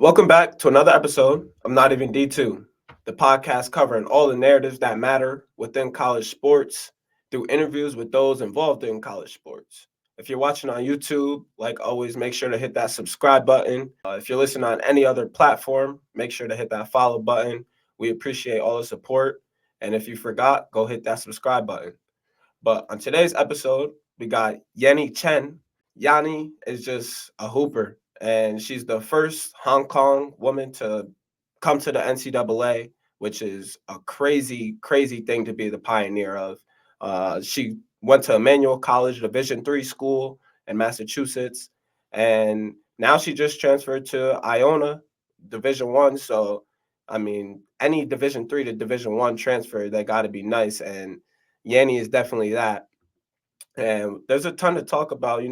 Welcome back to another episode of Not Even D2, the podcast covering all the narratives that matter within college sports through interviews with those involved in college sports. If you're watching on YouTube, like always, make sure to hit that subscribe button. If you're listening on any other platform, make sure to hit that follow button. We appreciate all the support. And if you forgot, go hit that subscribe button. But on today's episode, we got Yannie Chan. Yannie is just a hooper, and she's the first Hong Kong woman to come to the NCAA, which is a crazy, crazy thing to be the pioneer of. She went to Emmanuel College, Division III school in Massachusetts, and now she just transferred to Iona, Division I. So, I mean, any Division III to Division I transfer, they got to be nice, and Yannie is definitely that. And there's a ton to talk about,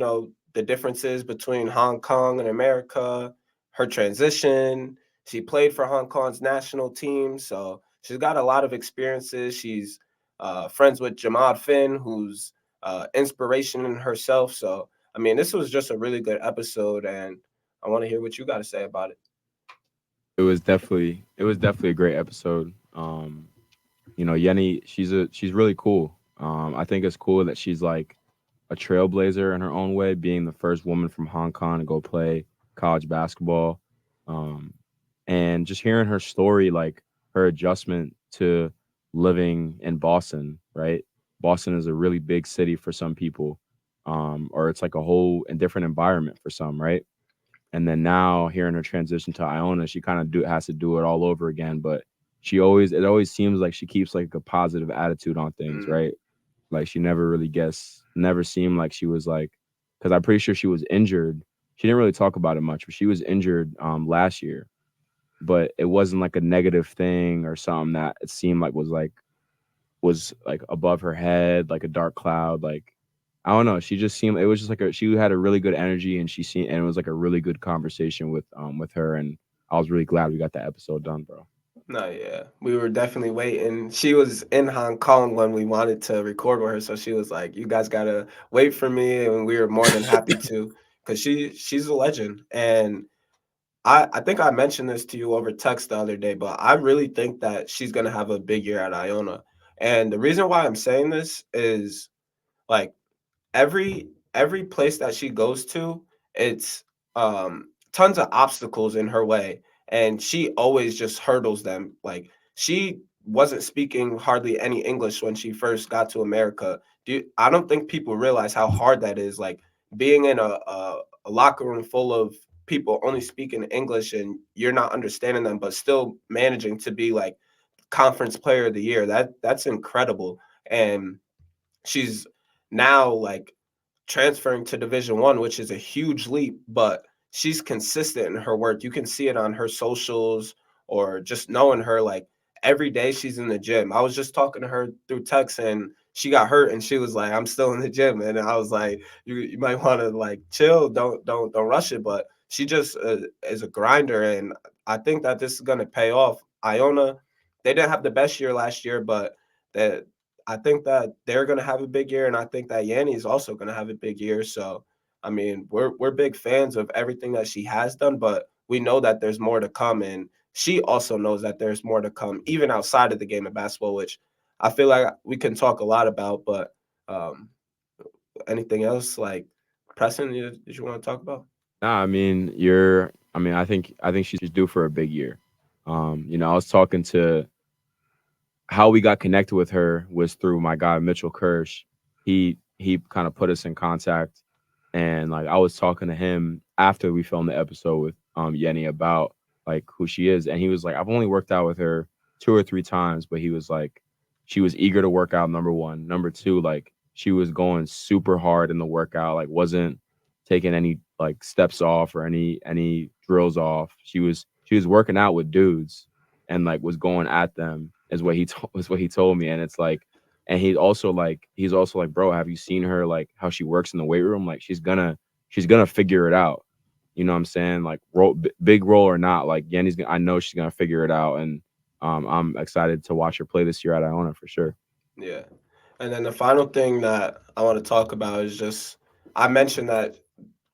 the differences between Hong Kong and America, her transition. She played for Hong Kong's national team, so she's got a lot of experiences. She's friends with Jamad Fiin, who's inspiration in herself. So, I mean, this was just a really good episode, and I want to hear what you got to say about it. It was definitely a great episode. Yenny, she's really cool. I think it's cool that she's like a trailblazer in her own way, being the first woman from Hong Kong to go play college basketball. Um, and just hearing her story, like her adjustment to living in Boston, right? Boston is a really big city for some people, or it's like a whole and different environment for some, right? And then now hearing her transition to Iona, she kind of do has to do it all over again. But it always seems like she keeps like a positive attitude on things, Mm, right? Like she never seemed like she was like, because I'm pretty sure she was injured. She didn't really talk about it much, but she was injured last year. But it wasn't like a negative thing or something that it seemed like was like above her head, like a dark cloud. Like I don't know. She just seemed it was just like she had a really good energy, and it was like a really good conversation with her, and I was really glad we got that episode done, bro. no, yeah, we were definitely waiting. She was in Hong Kong when we wanted to record with her, so she was like, "You guys gotta wait for me," and we were more than happy to, because she's a legend. And I think I mentioned this to you over text the other day, but I really think that she's gonna have a big year at Iona. And the reason why I'm saying this is like every place that she goes to, it's tons of obstacles in her way, and she always just hurdles them. Like she wasn't speaking hardly any English when she first got to America. I don't think people realize how hard that is. Like being in a locker room full of people only speaking English and you're not understanding them, but still managing to be like conference player of the year. That's incredible. And she's now like transferring to Division I, which is a huge leap, but she's consistent in her work. You can see it on her socials or just knowing her like every day she's in the gym. I was just talking to her through text and she got hurt and she was like, I'm still in the gym. And I was like, you might want to like chill, don't rush it. But she just is a grinder. And I think that this is going to pay off. Iona, they didn't have the best year last year, but that I think that they're gonna have a big year, and I think that Yanni is also gonna have a big year. So, I mean, we're big fans of everything that she has done, but we know that there's more to come, and she also knows that there's more to come, even outside of the game of basketball, which I feel like we can talk a lot about. But um, anything else like pressing that you want to talk about? Nah, I think she's due for a big year. I was talking to how we got connected with her was through my guy Mitchell Kirsch. He kind of put us in contact, and like I was talking to him after we filmed the episode with Yenny about like who she is, and he was like, I've only worked out with her 2 or 3 times, but he was like, she was eager to work out. Number one, number two, like she was going super hard in the workout, like wasn't taking any like steps off or any drills off. She was working out with dudes and like was going at them is what he told me. And it's like, and he's also like, bro, have you seen her like how she works in the weight room? Like she's gonna figure it out. You know what I'm saying? Like big role or not, like I know she's gonna figure it out. And I'm excited to watch her play this year at Iona for sure. Yeah. And then the final thing that I want to talk about is just I mentioned that,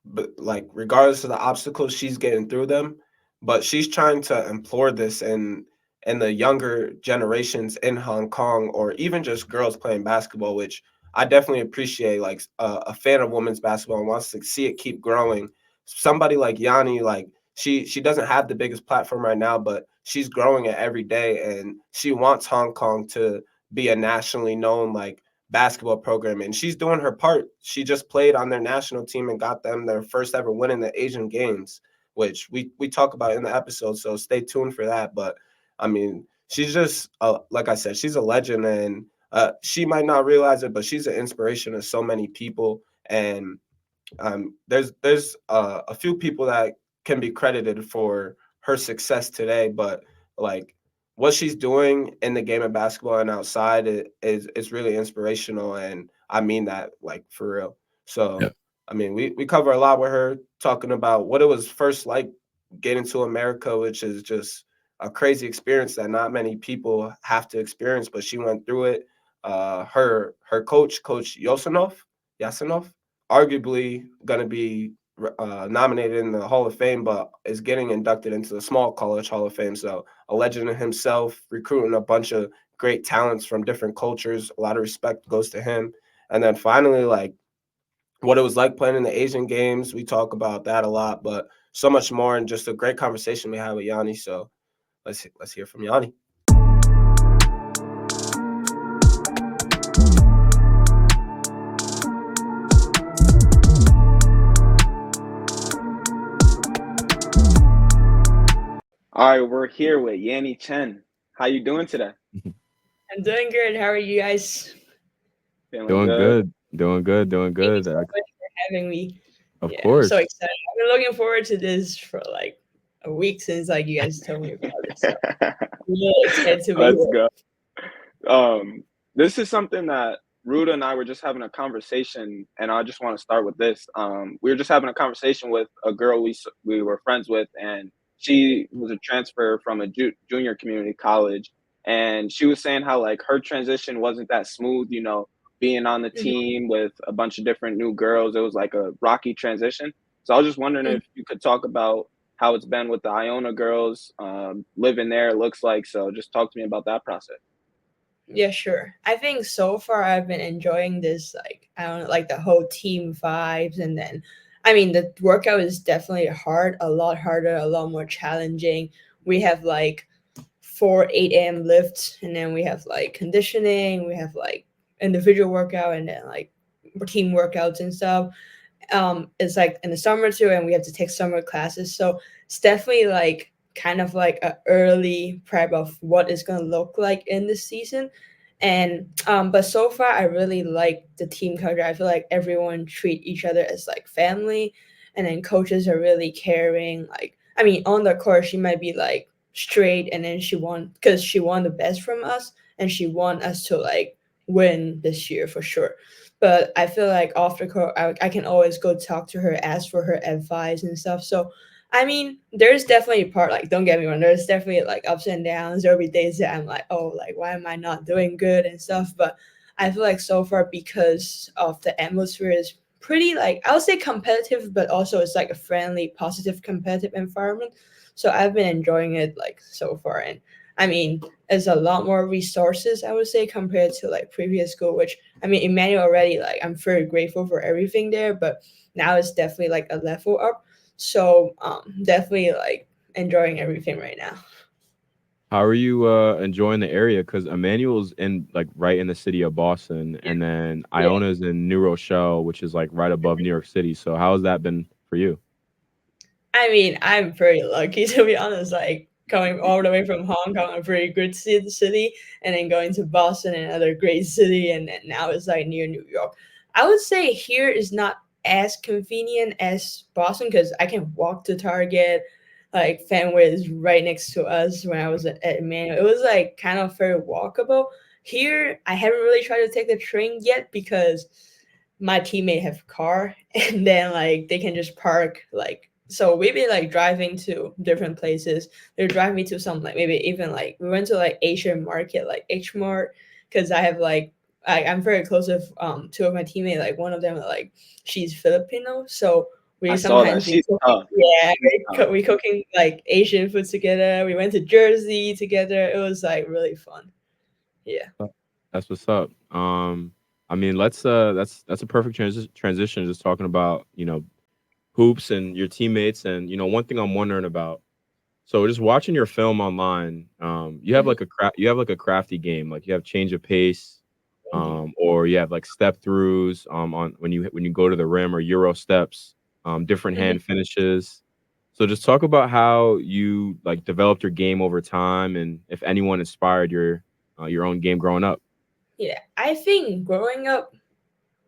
but like regardless of the obstacles, she's getting through them. but she's trying to implore this in the younger generations in Hong Kong, or even just girls playing basketball, which I definitely appreciate. Like a fan of women's basketball and wants to see it keep growing. Somebody like Yanni, like she doesn't have the biggest platform right now, but she's growing it every day, and she wants Hong Kong to be a nationally known like basketball program, and she's doing her part. She just played on their national team and got them their first ever win in the Asian Games, which we talk about in the episode. So stay tuned for that. But I mean, she's just like I said, she's a legend, and she might not realize it, but she's an inspiration to so many people. And there's a few people that can be credited for her success today, but like what she's doing in the game of basketball and outside is really inspirational, and I mean that like for real. So Yeah. I mean, we cover a lot with her, talking about what it was first like getting to America, which is just a crazy experience that not many people have to experience, but she went through it. Her coach, Coach Yosinoff, arguably going to be nominated in the Hall of Fame, but is getting inducted into the Small College Hall of Fame. So a legend in himself, recruiting a bunch of great talents from different cultures. A lot of respect goes to him. And then finally, like what it was like playing in the Asian Games. We talk about that a lot, but so much more, and just a great conversation we had with Yanni. So let's hear from Yanni. All right, we're here with Yannie Chan. How you doing today? I'm doing good. How are you guys? Feeling Doing good? good, doing good, doing Thank you good. so much for having me. Of Yeah, I'm so course. excited. I've been looking forward to this for like a week since like you guys told me about it. So I'm really excited to be Let's here. go. Um, this is something that Ruda and I were just having a conversation, and I just want to start with this. We were just having a conversation with a girl we were friends with, and she was a transfer from a junior community college, and she was saying how like her transition wasn't that smooth, being on the Mhm, team with a bunch of different new girls. It was like a rocky transition. So I was just wondering mhm. if you could talk about how it's been with the Iona girls, living there, it looks like. So just talk to me about that process. Yeah, sure. I think so far I've been enjoying this like I don't know, like the whole team vibes, and then I mean the workout is definitely hard, a lot harder, a lot more challenging. We have like 4 8 a.m. lifts, and then we have like conditioning, we have like individual workout, and then like team workouts and stuff. It's like in the summer too, and we have to take summer classes, so it's definitely like kind of like a early prep of what it's gonna look like in this season. And but so far I really like the team culture. I feel like everyone treat each other as like family, and then coaches are really caring. Like I mean, on the court she might be like straight, and then she won because she won the best from us, and she want us to like win this year for sure. But I feel like off the court, I can always go talk to her, ask for her advice and stuff. So I mean, there's definitely a part, like, don't get me wrong, there's definitely like ups and downs. There'll be days that I'm like, oh, like, why am I not doing good and stuff. But I feel like so far, because of the atmosphere is pretty, like, I would say competitive, but also it's like a friendly, positive, competitive environment. So I've been enjoying it, like, so far. And I mean, there's a lot more resources, I would say, compared to like previous school, which I mean, Emmanuel already, like, I'm very grateful for everything there, but now it's definitely like a level up. So definitely like enjoying everything right now. How are you enjoying the area? Because Emmanuel's in like right in the city of Boston, and then Yeah. Iona's in New Rochelle, which is like right above New York City. So how has that been for you? I mean, I'm very lucky to be honest. Like coming all the way from Hong Kong, a very good city, and then going to Boston, another great city, and then now it's like near New York. I would say here is not as convenient as Boston because I can walk to Target. Like Fenway is right next to us. When I was at Emmanuel, it was like kind of very walkable. Here, I haven't really tried to take the train yet because my teammate have a car and then like they can just park like so we've been like driving to different places. They're driving me to some like maybe even like we went to like Asian market like H Mart because I have like I'm very close with two of my teammates. Like one of them like she's Filipino, so I We saw that. sometimes be She's cooking, tough. yeah, She's tough. we cooking like Asian food together. We went to Jersey together. It was like really fun. Yeah. That's what's up. I mean, that's a perfect transition. Just talking about hoops and your teammates, and one thing I'm wondering about. So just watching your film online, you have Mhm. like you have like a crafty game, like you have change of pace, Thank you. or you have like step throughs, on when you go to the rim or Euro steps, different Mhm. hand finishes. So just talk about how you like developed your game over time, and if anyone inspired your own game growing up. Yeah, I think growing up,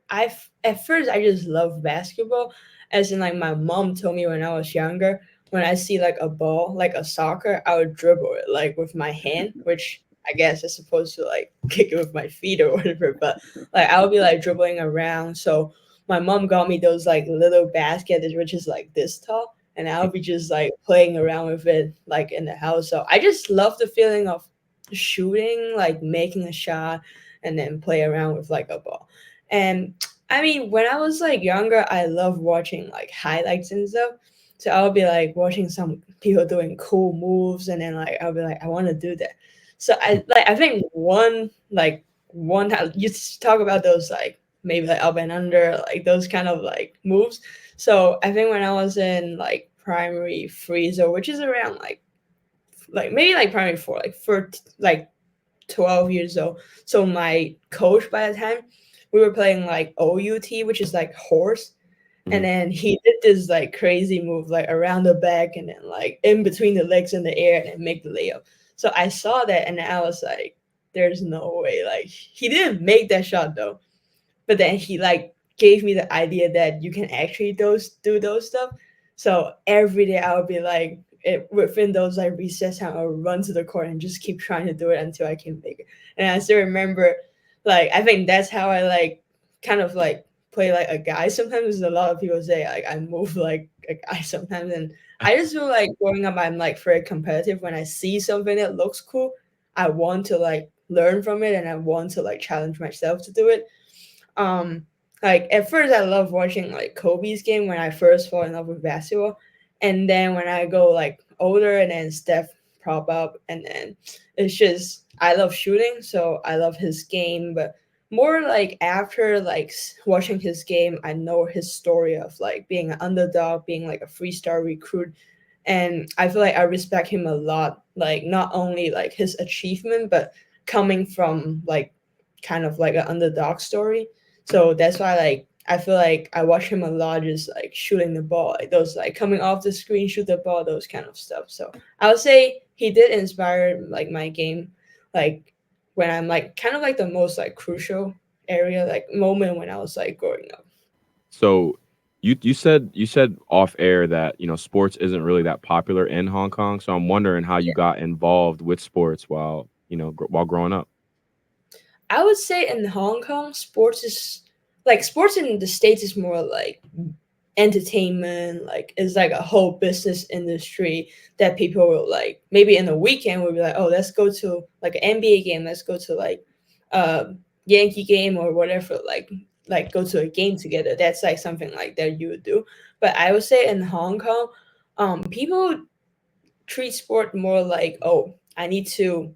at first I just loved basketball, as in like my mom told me when I was younger, when I see like a ball, like a soccer, I would dribble it like with my hand, which I guess I'm supposed to like kick it with my feet or whatever, but like I would be like dribbling around. So my mom got me those like little baskets, which is like this tall, and I would be just like playing around with it like in the house. So I just love the feeling of shooting, like making a shot, and then play around with like a ball. And I mean, when I was like younger, I loved watching like highlights and stuff. So I'll be like watching some people doing cool moves, and then like I'll be like, I want to do that. So I think one how you talk about those like maybe like up and under like those kind of like moves. So I think when I was in like primary three, so which is around like maybe like primary four, like for like 12 years old. So my coach by the time we were playing like OUT, which is like horse. And Mhm. then he did this like crazy move, like around the back and then like in between the legs in the air and then make the layup. So I saw that and I was like, there's no way. Like he didn't make that shot though. But then he like gave me the idea that you can actually do those stuff. So every day I would be like within those like recess time, I would run to the court and just keep trying to do it until I can make it. And I still remember, like I think that's how I like kind of like play like a guy sometimes. A lot of people say like I move like a guy sometimes, and I just feel like growing up I'm like very competitive. When I see something that looks cool, I want to like learn from it and I want to like challenge myself to do it. um, like at first I love watching like Kobe's game when I first fall in love with basketball, and then when I go like older and then Steph prop up, and then it's just I love shooting, so I love his game. But more like after like watching his game, I know his story of like being an underdog, being like a three-star recruit, and I feel like I respect him a lot. Like not only like his achievement, but coming from like kind of like an underdog story. So that's why like I feel like I watch him a lot, just like shooting the ball, like those like coming off the screen, shoot the ball, those kind of stuff. So I would say he did inspire like my game, like when I'm like kind of like the most like crucial area, like moment when I was like growing up. So you said off air that sports isn't really that popular in Hong Kong. So I'm wondering how you got involved with sports while while growing up. I would say in Hong Kong, sports is like sports in the States is more like entertainment, like it's like a whole business industry that people will like maybe in the weekend will be like, oh, let's go to like an NBA game, let's go to like a Yankee game or whatever, like go to a game together. That's like something like that you would do. But I would say in Hong Kong, people treat sport more like, oh, I need to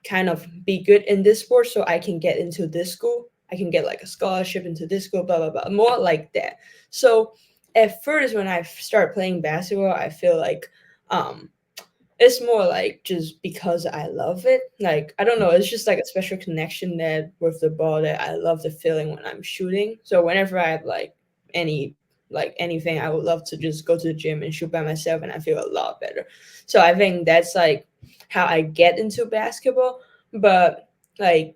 kind of be good in this sport so I can get into this school. I can get like a scholarship into this school, blah blah blah. More like that. So at first when I start playing basketball, I feel like um it's more like just because I love it. Like I don't know, it's just like a special connection that with the ball that I love the feeling when I'm shooting. So whenever I have any anything, I would love to just go to the gym and shoot by myself and I feel a lot better. So I think that's like how I get into basketball. But like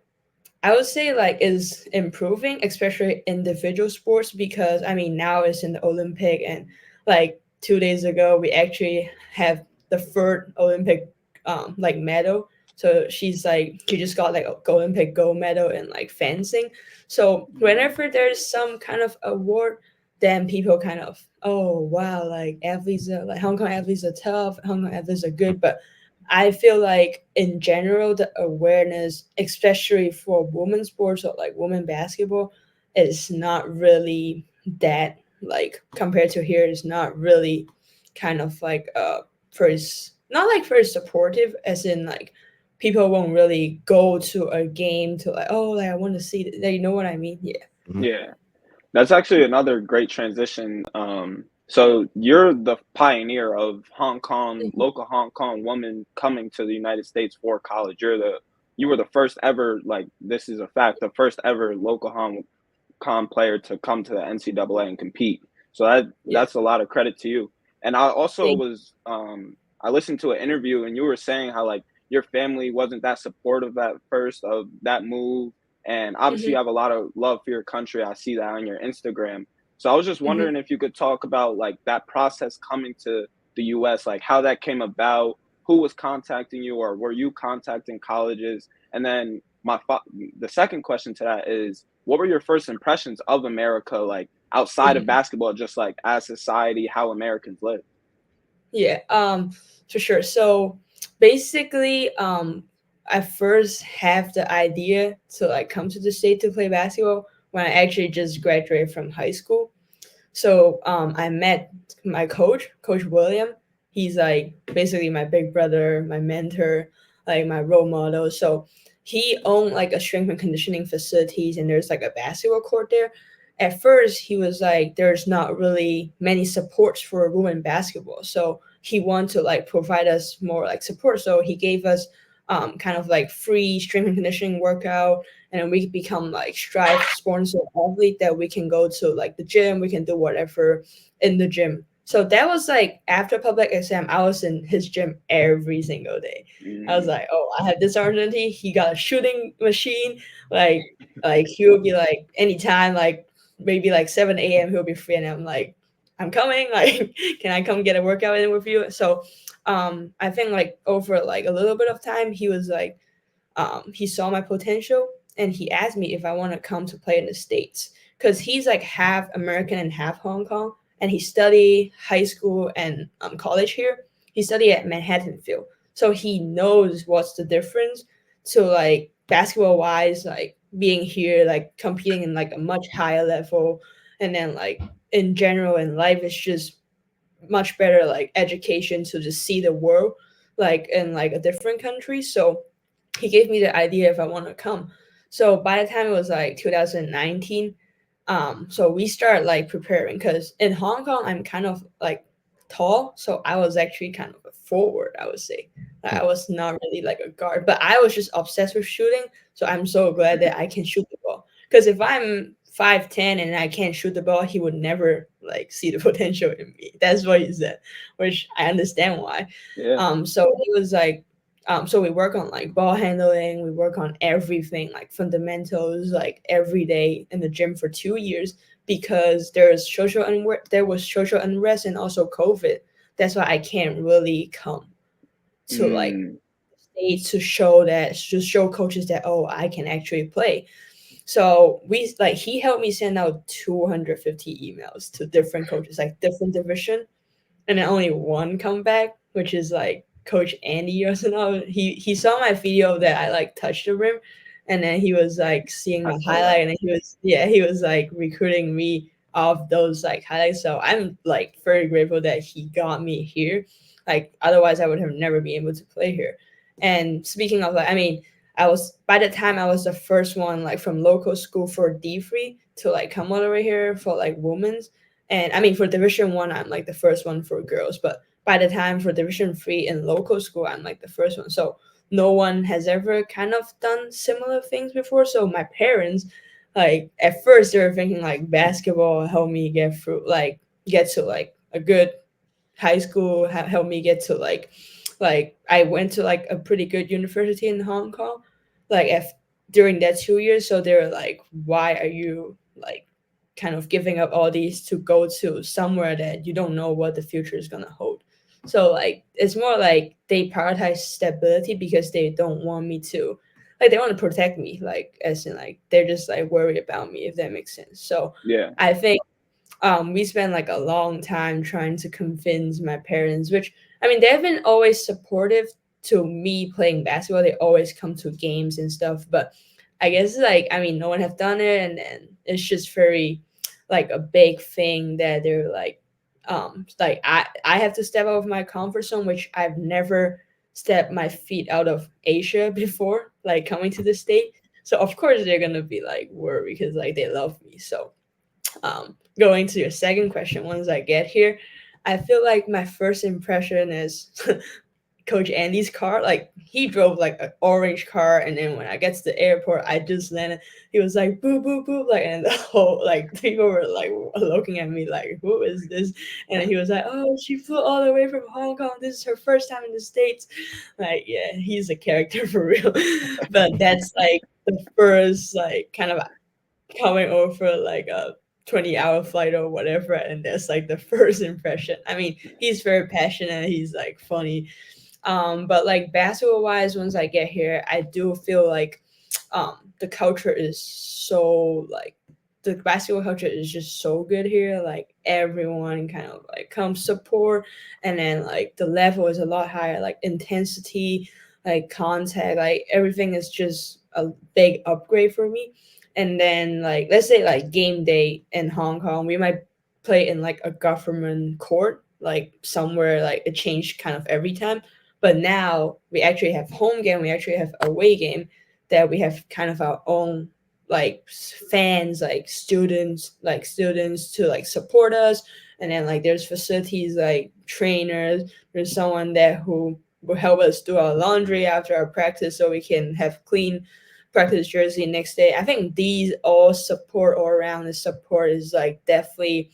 I would say like is improving, especially individual sports, because I mean now it's in the Olympic, and like 2 days ago we actually have the third Olympic like medal. So she just got like a Olympic gold medal in like fencing. So whenever there's some kind of award, then people kind of, oh wow, like athletes are like Hong Kong athletes are tough, Hong Kong athletes are good. But I feel like in general the awareness, especially for women's sports or like women basketball, is not really that like compared to here is not really kind of like first, not like very supportive, as in like people won't really go to a game to like, oh, like I want to see you know what I mean? Yeah. Mhm. Yeah. That's actually another great transition. So you're the pioneer of Hong Kong, Mhm. local Hong Kong woman coming to the United States for college. You were the first ever, like this is a fact, the first ever local Hong Kong player to come to the NCAA and compete. So Yeah. that's a lot of credit to you. And I also Thank was I listened to an interview and you were saying how like your family wasn't that supportive at first of that move, and obviously hmm you have a lot of love for your country. I see that on your Instagram. So I was just hmm wondering if you could talk about like that process coming to the US, like how that came about, who was contacting you, or were you contacting colleges? And then the second question to that is, what were your first impressions of America, like outside of hmm basketball, just like as society, how Americans live? Yeah, for sure. So basically, I first have the idea to like come to the state to play basketball when I actually just graduated from high school. So I met my coach, Coach William. He's like basically my big brother, my mentor, like my role model. So he owned like a strength and conditioning facilities, and there's like a basketball court there. At first, he was like, "There's not really many supports for women basketball," so he wanted to like provide us more like support. So he gave us kind of like free strength and conditioning workout, and then we become like Strive sponsor athlete that we can go to like the gym, we can do whatever in the gym. So that was like after public exam, I was in his gym every single day. I was Mm, like, oh, I have this opportunity. He got a shooting machine, like he would be like anytime, like maybe like 7 a.m. he'll be free, and I'm like, I'm coming. Like, can I come get a workout in with you? So, I think like over like a little bit of time, he was like, he saw my potential and he asked me if I want to come to play in the States because he's like half American and half Hong Kong. And he studied high school and college here. He studied at Manhattan Field. So he knows what's the difference to like basketball wise, like being here, like competing in like a much higher level. And then like in general in life, it's just much better like education to just see the world like in like a different country. So he gave me the idea if I want to come. So by the time it was like 2019, so we start like preparing because in Hong Kong I'm kind of like tall, so I was actually kind of a forward, I would say. Like, I was not really like a guard, but I was just obsessed with shooting. So I'm so glad that I can shoot the ball. Because if I'm 5'10" and I can't shoot the ball, he would never like see the potential in me. That's what he said, which I understand why. yeah. So he was like, so we work on like ball handling, we work on everything like fundamentals like every day in the gym for 2 years because there was social unrest and also COVID. That's why I can't really come to like Mm, states to show that to show coaches that oh I can actually play. So we like he helped me send out 250 emails to different coaches, like different division, and then only one come back, which is like Coach Andy Yosinoff. He saw my video that I like touched the rim, and then he was like seeing I my saw highlight, that. and then he was like recruiting me off those like highlights. So I'm like very grateful that he got me here. Like otherwise, I would have never been able to play here. And speaking of like, I mean, I was by the time I was the first one like from local school for D3 to like come all the way here for like women's, and I mean, for Division 1, I'm like the first one for girls. But by the time for Division 3 in local school, I'm like the first one. So no one has ever kind of done similar things before. So my parents, like at first, they were thinking like basketball help me get through, like get to like a good high school, help me get to like I went to like a pretty good university in Hong Kong, like if during that 2 years. So they were like, why are you like kind of giving up all these to go to somewhere that you don't know what the future is gonna hold? So like it's more like they prioritize stability because they don't want me to like they want to protect me, like as in like they're just like worried about me, if that makes sense. So Yeah. I think we spent like a long time trying to convince my parents, which I mean, they've been always supportive to me playing basketball. They always come to games and stuff, but I guess like I mean, no one have done it, and then it's just very like a big thing that they're like I have to step out of my comfort zone, which I've never stepped my feet out of Asia before, like coming to the state. So of course they're gonna be like worried because like they love me. So going to your second question, once I get here, I feel like my first impression is Coach Andy's car. Like he drove like an orange car, and then when I get to the airport, I just landed. He was like boo boo boo, like, and the whole like people were like looking at me like, who is this? And he was like, oh, she flew all the way from Hong Kong. This is her first time in the States. Like, yeah, he's a character for real. But that's like the first like kind of coming over like a 20-hour flight or whatever, and that's like the first impression. I mean, he's very passionate, he's like funny, but like basketball wise, once I get here, I do feel like the culture is so like the basketball culture is just so good here. Like everyone kind of like comes support, and then like the level is a lot higher, like intensity, like contact, like everything is just a big upgrade for me. And then like let's say like game day in Hong Kong, we might play in like a government court, like somewhere like it changed kind of every time. But now we actually have home game, we actually have away game, that we have kind of our own like fans, like students to like support us. And then like there's facilities like trainers, there's someone there who will help us do our laundry after our practice so we can have clean practice jersey next day. I think these all support all around the support is like definitely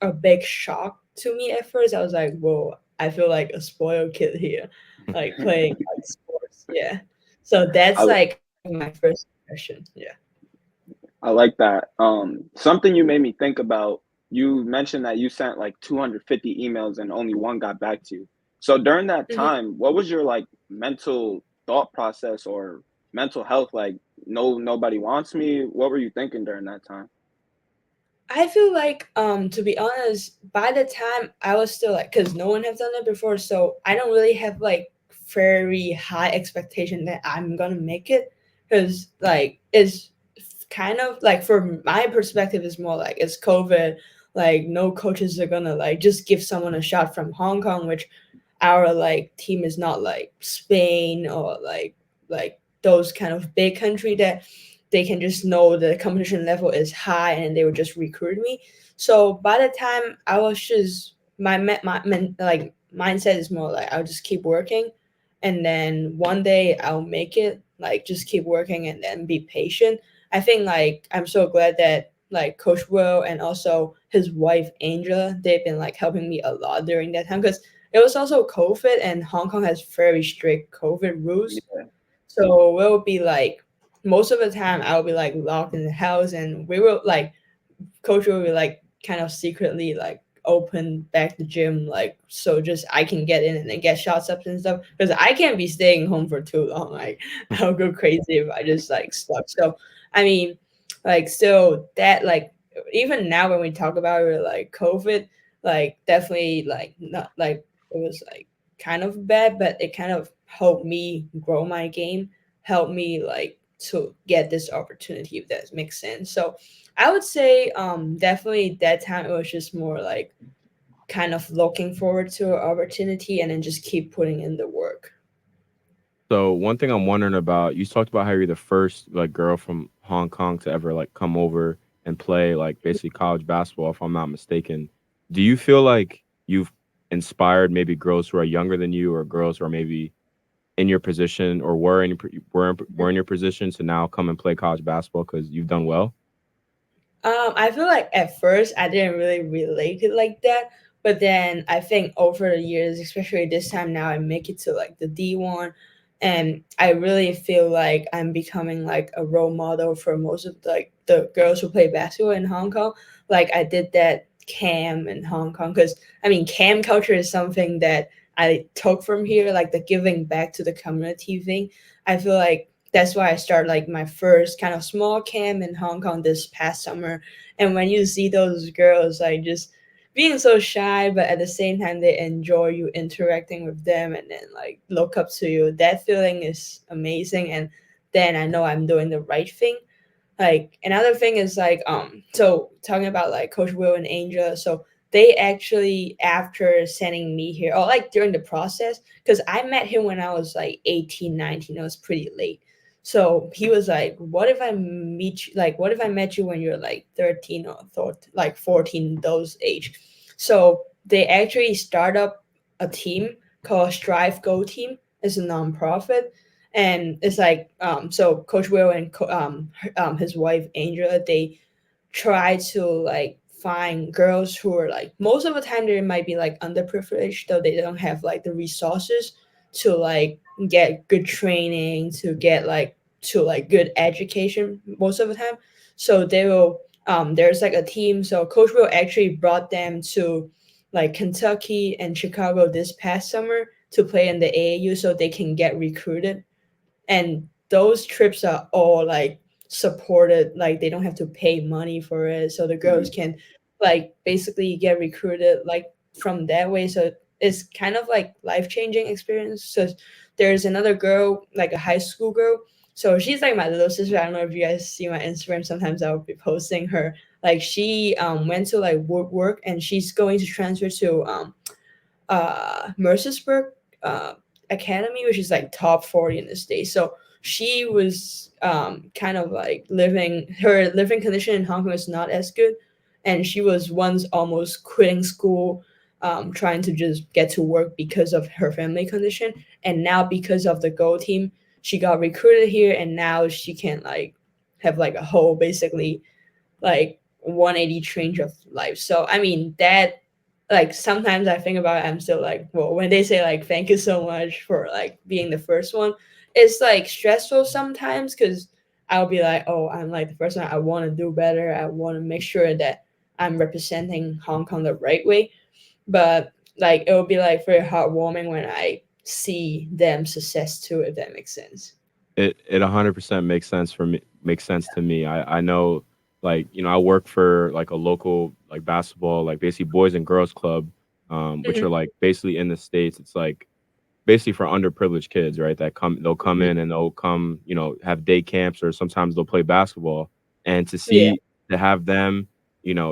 a big shock to me at first. I was like, whoa, I feel like a spoiled kid here, like playing like sports. Yeah. So that's I, like kind of my first impression. Yeah. I like that. Something you made me think about, you mentioned that you sent like 250 emails and only one got back to you. So during that Mhm. time, what was your like mental thought process or mental health? Like, no, nobody wants me. What were you thinking during that time? I feel like, to be honest, by the time I was still like, because no one has done it before, so I don't really have like very high expectation that I'm gonna make it, because like it's kind of like from my perspective, it's more like it's COVID, like no coaches are gonna like just give someone a shot from Hong Kong, which our like team is not like Spain or like those kind of big country that they can just know the competition level is high and they would just recruit me. So by the time I was just like mindset is more like I'll just keep working, and then one day I'll make it. Like just keep working and then be patient. I think like I'm so glad that like Coach Will and also his wife Angela, they've been like helping me a lot during that time, because it was also COVID and Hong Kong has very strict COVID rules. Yeah. So we'll be like most of the time I'll be like locked in the house, and we will like coach will be like kind of secretly like open back the gym, like so just I can get in and then get shots up and stuff, because I can't be staying home for too long. Like I'll go crazy if I just like stuck. So I mean, like still that like even now when we talk about it like COVID, like definitely like not like it was like kind of bad, but it kind of helped me grow my game, helped me like to get this opportunity, if that makes sense. So I would say definitely that time it was just more like kind of looking forward to an opportunity and then just keep putting in the work. So one thing I'm wondering about, you talked about how you're the first like girl from Hong Kong to ever like come over and play like basically college basketball, if I'm not mistaken. Do you feel like you've inspired maybe girls who are younger than you, or girls who are maybe in your position, or were in your position to now come and play college basketball because you've done well? I feel like at first I didn't really relate it like that, but then I think over the years, especially this time now, I make it to like the D1, and I really feel like I'm becoming like a role model for most of like the girls who play basketball in Hong Kong. Like I did that cam in Hong Kong, because I mean cam culture is something that I took from here, like the giving back to the community thing. I feel like that's why I started like my first kind of small camp in Hong Kong this past summer. And when you see those girls like just being so shy, but at the same time they enjoy you interacting with them and then like look up to you, that feeling is amazing. And then I know I'm doing the right thing. like another thing is like so talking about like Coach Will and Angel, so they actually after sending me here, or like during the process, because I met him when I was like 18, 19. It was pretty late. So he was like, what if I meet you, like what if I met you when you're like 13 or like 14, those age. So they actually start up a team called Strive Go Team. It's a nonprofit, and it's like so Coach Will and his wife Angela, they try to like find girls who are like, most of the time they might be like underprivileged, though they don't have like the resources to like get good training, to get like to like good education most of the time. So they will there's like a team, so Coach Will actually brought them to like Kentucky and Chicago this past summer to play in the AAU so they can get recruited. And those trips are all like supported, like they don't have to pay money for it, so the girls Mhm. can like basically get recruited like from that way. So it's kind of like life-changing experience. So there's another girl, like a high school girl, so she's like my little sister. I don't know if you guys see my Instagram, sometimes I'll be posting her. Like she went to like work, and she's going to transfer to Mercersburg uh, Academy, which is like top 40 in the state. So she was kind of like her living condition in Hong Kong is not as good. And she was once almost quitting school, trying to just get to work because of her family condition. And now, because of the Go team, she got recruited here, and now she can like have like a whole basically like 180 change of life. So I mean that, like sometimes I think about it, I'm still like, well, when they say like thank you so much for like being the first one, it's like stressful sometimes because I'll be like, oh, I'm like the first one. I want to do better. I want to make sure that I'm representing Hong Kong the right way. But like it will be like very heartwarming when I see them success too, if that makes sense. It 100% makes sense for me. Makes sense to me. I know, like, I work for like a local like basketball, like basically boys and girls club, which are Hmm. like basically in the states. It's like basically for underprivileged kids, right? They'll come Hmm. in and they'll come, have day camps, or sometimes they'll play basketball. And Yeah, to have them,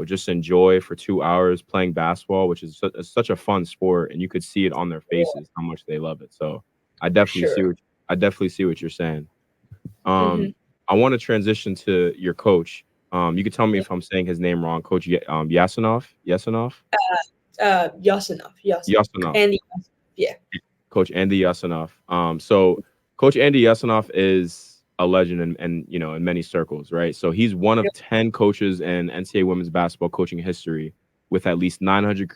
just enjoy for 2 hours playing basketball, which is such a fun sport, and you could see it on their yeah, faces how much they love it. So I for definitely see sure. what I definitely see what you're saying. Um, Hmm. I want to transition to your coach. You can tell me Yeah. if I'm saying his name wrong, Coach Yasinoff. Yasinoff. Yosinoff, Yosinoff, Yasinoff. Andy. Yeah. Coach Andy Yosinoff. So Coach Andy Yosinoff is a legend in many circles, right? So he's one of 10 coaches in NCAA women's basketball coaching history with at least 900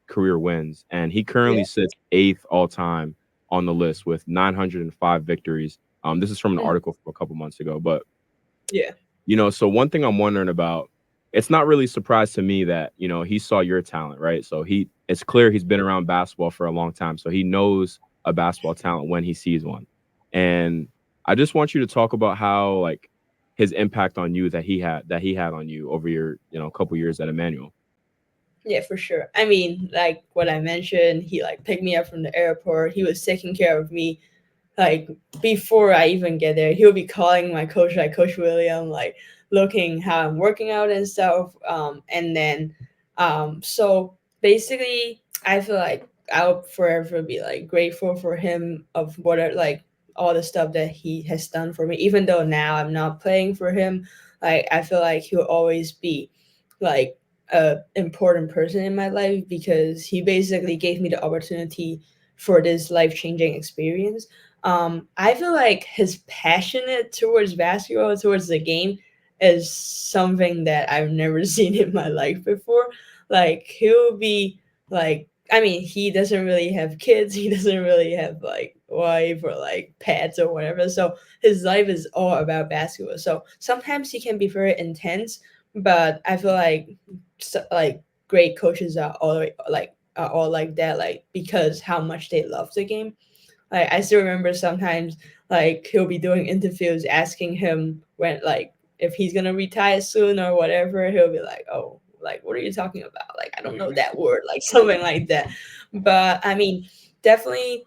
career wins, and he Yeah. currently sits eighth all time on the list with 905 victories. This is from an Mhm. article from a couple months ago, but Yeah. so one thing I'm wondering about, it's not really a surprise to me that, he saw your talent, right? So it's clear he's been around basketball for a long time. So he knows a basketball talent when he sees one. And I just want you to talk about how, like, his impact on you that he had on you over your, couple years at Emmanuel. Yeah, for sure. I mean, like what I mentioned, he like picked me up from the airport. He was taking care of me like before I even get there. He'll be calling my coach, like Coach William, like looking how I'm working out and stuff. And then so basically I feel like I'll forever be like grateful for him of what like all the stuff that he has done for me. Even though now I'm not playing for him, like I feel like he'll always be like a important person in my life because he basically gave me the opportunity for this life-changing experience. I feel like his passionate towards basketball, towards the game, is something that I've never seen in my life before. Like he'll be like, I mean, he doesn't really have kids. He doesn't really have like wife or like pets or whatever. So his life is all about basketball. So sometimes he can be very intense, but I feel like like great coaches are all like that, like because how much they love the game. Like I still remember sometimes like he'll be doing interviews asking him when like if he's gonna retire soon or whatever. He'll be like, oh, like what are you talking about? Like I don't know that word, like something like that. But I mean, definitely,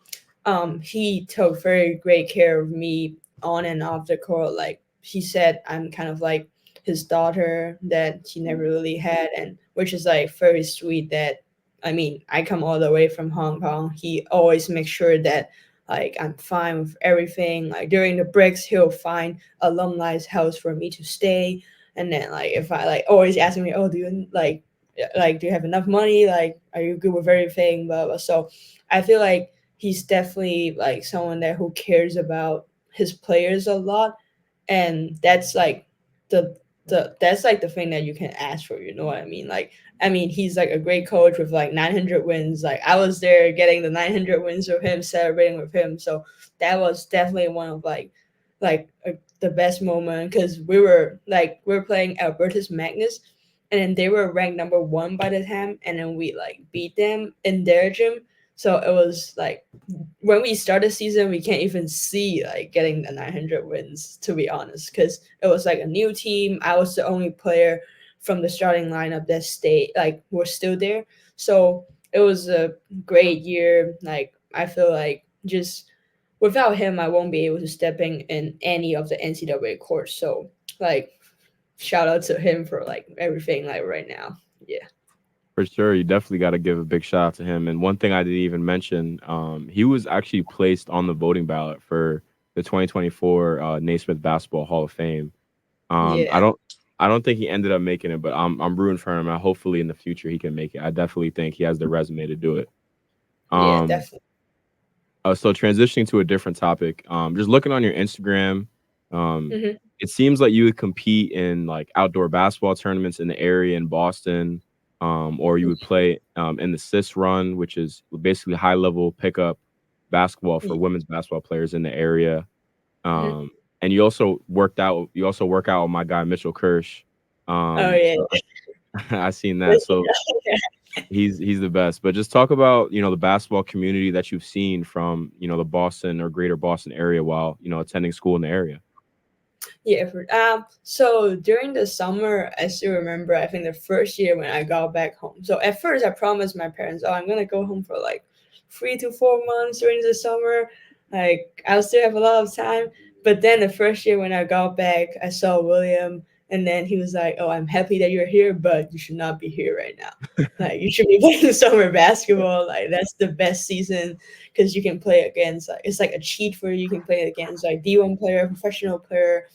he took very great care of me on and off the court. Like he said I'm kind of like his daughter that he never really had, and which is like very sweet. That I mean, I come all the way from Hong Kong. He always makes sure that like I'm fine with everything. Like during the breaks, he'll find alumni's house for me to stay. And then like if I like always asking me, oh, do you like do you have enough money? Like are you good with everything? Blah blah. So I feel like he's definitely like someone there who cares about his players a lot, and that's like the that's like the thing that you can ask for. You know what I mean? Like I mean, he's like a great coach with like 900 wins. Like I was there getting the 900 wins with him, celebrating with him. So that was definitely one of the best moment because we were playing Albertus Magnus, and then they were ranked number one by the time, and then we like beat them in their gym. So it was like when we start the season, we can't even see like getting the 900 wins, to be honest, because it was like a new team. I was the only player from the starting lineup that stayed, like, were still there. So it was a great year. Like, I feel like just without him, I won't be able to step in any of the NCAA courts. So, like, shout out to him for like everything, like, right now. Yeah. For sure, you definitely got to give a big shout out to him. And one thing I didn't even mention, he was actually placed on the voting ballot for the 2024 Naismith Basketball Hall of Fame. Um, I Yeah. don't, I don't think he ended up making it, but I'm rooting for him. And hopefully in the future he can make it. I definitely think he has the resume to do it. Yeah, Um, definitely. so transitioning to a different topic, just looking on your Instagram, um, Hmm. it seems like you would compete in like outdoor basketball tournaments in the area in Boston, or you would play in the CIS run, which is basically high level pickup basketball for women's basketball players in the area. Hmm. And you also worked out. You also work out with my guy Mitchell Kirsch. Oh, yeah. So I seen that. So he's the best. But just talk about the basketball community that you've seen from the Boston or greater Boston area while attending school in the area. Yeah. So during the summer, I still remember. I think the first year when I got back home. So at first, I promised my parents, "Oh, I'm gonna go home for like 3 to 4 months during the summer. Like I'll still have a lot of time." But then the first year when I got back, I saw William, and then he was like, "Oh, I'm happy that you're here, but you should not be here right now. Like you should be playing summer basketball. Like that's the best season because you can play against. Like, it's like a cheat for you. You can play against like D1 player, professional player."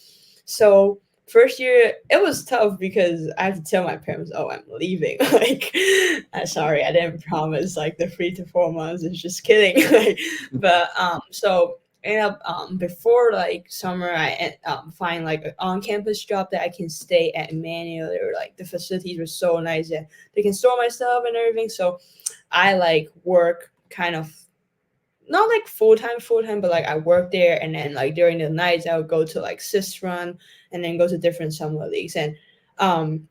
So first year it was tough because I have to tell my parents, "Oh, I'm leaving." Like, sorry, I didn't promise like the 3 to 4 months. It's just kidding. Like, but so end up before like summer, find like an on-campus job that I can stay at Emmanuel. Or like the facilities were so nice that they can store my stuff and everything. So I like work kind of not like full time, but like I work there, and then like during the nights I would go to like sis run, and then go to different summer leagues. And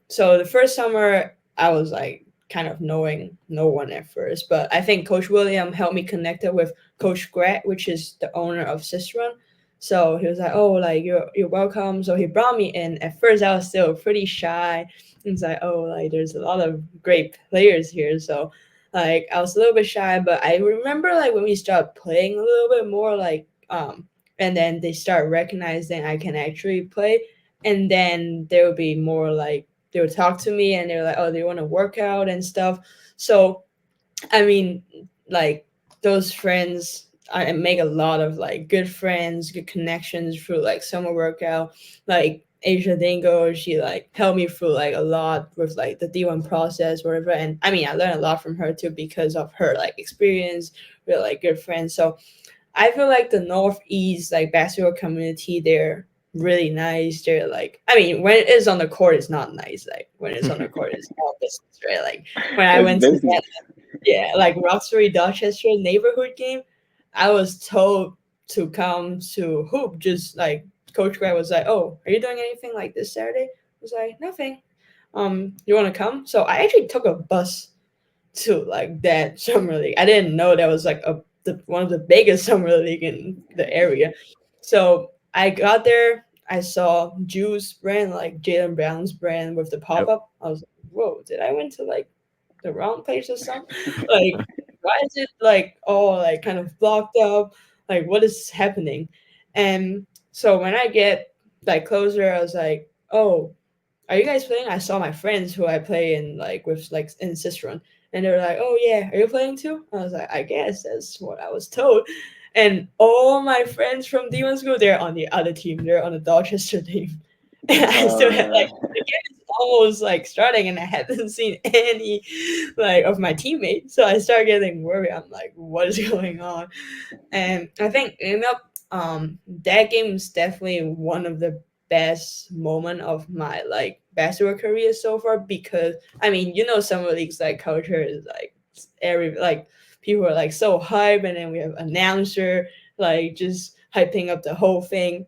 so the first summer I was like kind of knowing no one at first, but I think Coach William helped me connect it with Coach Grat, which is the owner of sis run. So he was like, "Oh, like you're welcome." So he brought me in. At first I was still pretty shy. He's like, "Oh, like there's a lot of great players here." So like I was a little bit shy, but I remember like when we started playing a little bit more, like and then they start recognizing I can actually play, and then there would be more like they would talk to me, and they were like, "Oh, they want to work out and stuff." So I mean, like those friends, I make a lot of like good friends, good connections through like summer workout. Like Asia Dingo, she like helped me through like a lot with like the D1 process, whatever. And I mean, I learned a lot from her too because of her like experience. We're like good friends. So I feel like the Northeast like basketball community, they're really nice. They're like, I mean, when it is on the court, it's not nice. Like when it's on the court, it's all business, right? Like when I It's went to business. that, yeah, like Roxbury Dorchester neighborhood game, I was told to come to hoop. Just like Coach Grant was like, "Oh, are you doing anything like this Saturday?" I was like, "Nothing." You want to come? So I actually took a bus to like that summer league. I didn't know that was like one of the biggest summer league in the area. So I got there. I saw Juice brand, like Jalen Brown's brand with the pop Yep. up. I was like, "Whoa, did I went to like the wrong place or something? Like, why is it like all like kind of blocked up? Like, what is happening?" And so when I get like closer, I was like, oh, are you guys playing? I saw my friends who I play in like with like in Sisteron, and they were like, oh yeah, are you playing too? I was like, I guess that's what I was told. And all my friends from D1 school, they're on the other team. They're on the Dorchester team. And I still had Uh, like the game is almost like starting, and I haven't seen any like of my teammates. So I start getting worried. I'm like, what is going on? And I think that game is definitely one of the best moment of my like basketball career so far, because I mean, summer leagues like culture is like every like people are like so hype, and then we have announcer like just hyping up the whole thing.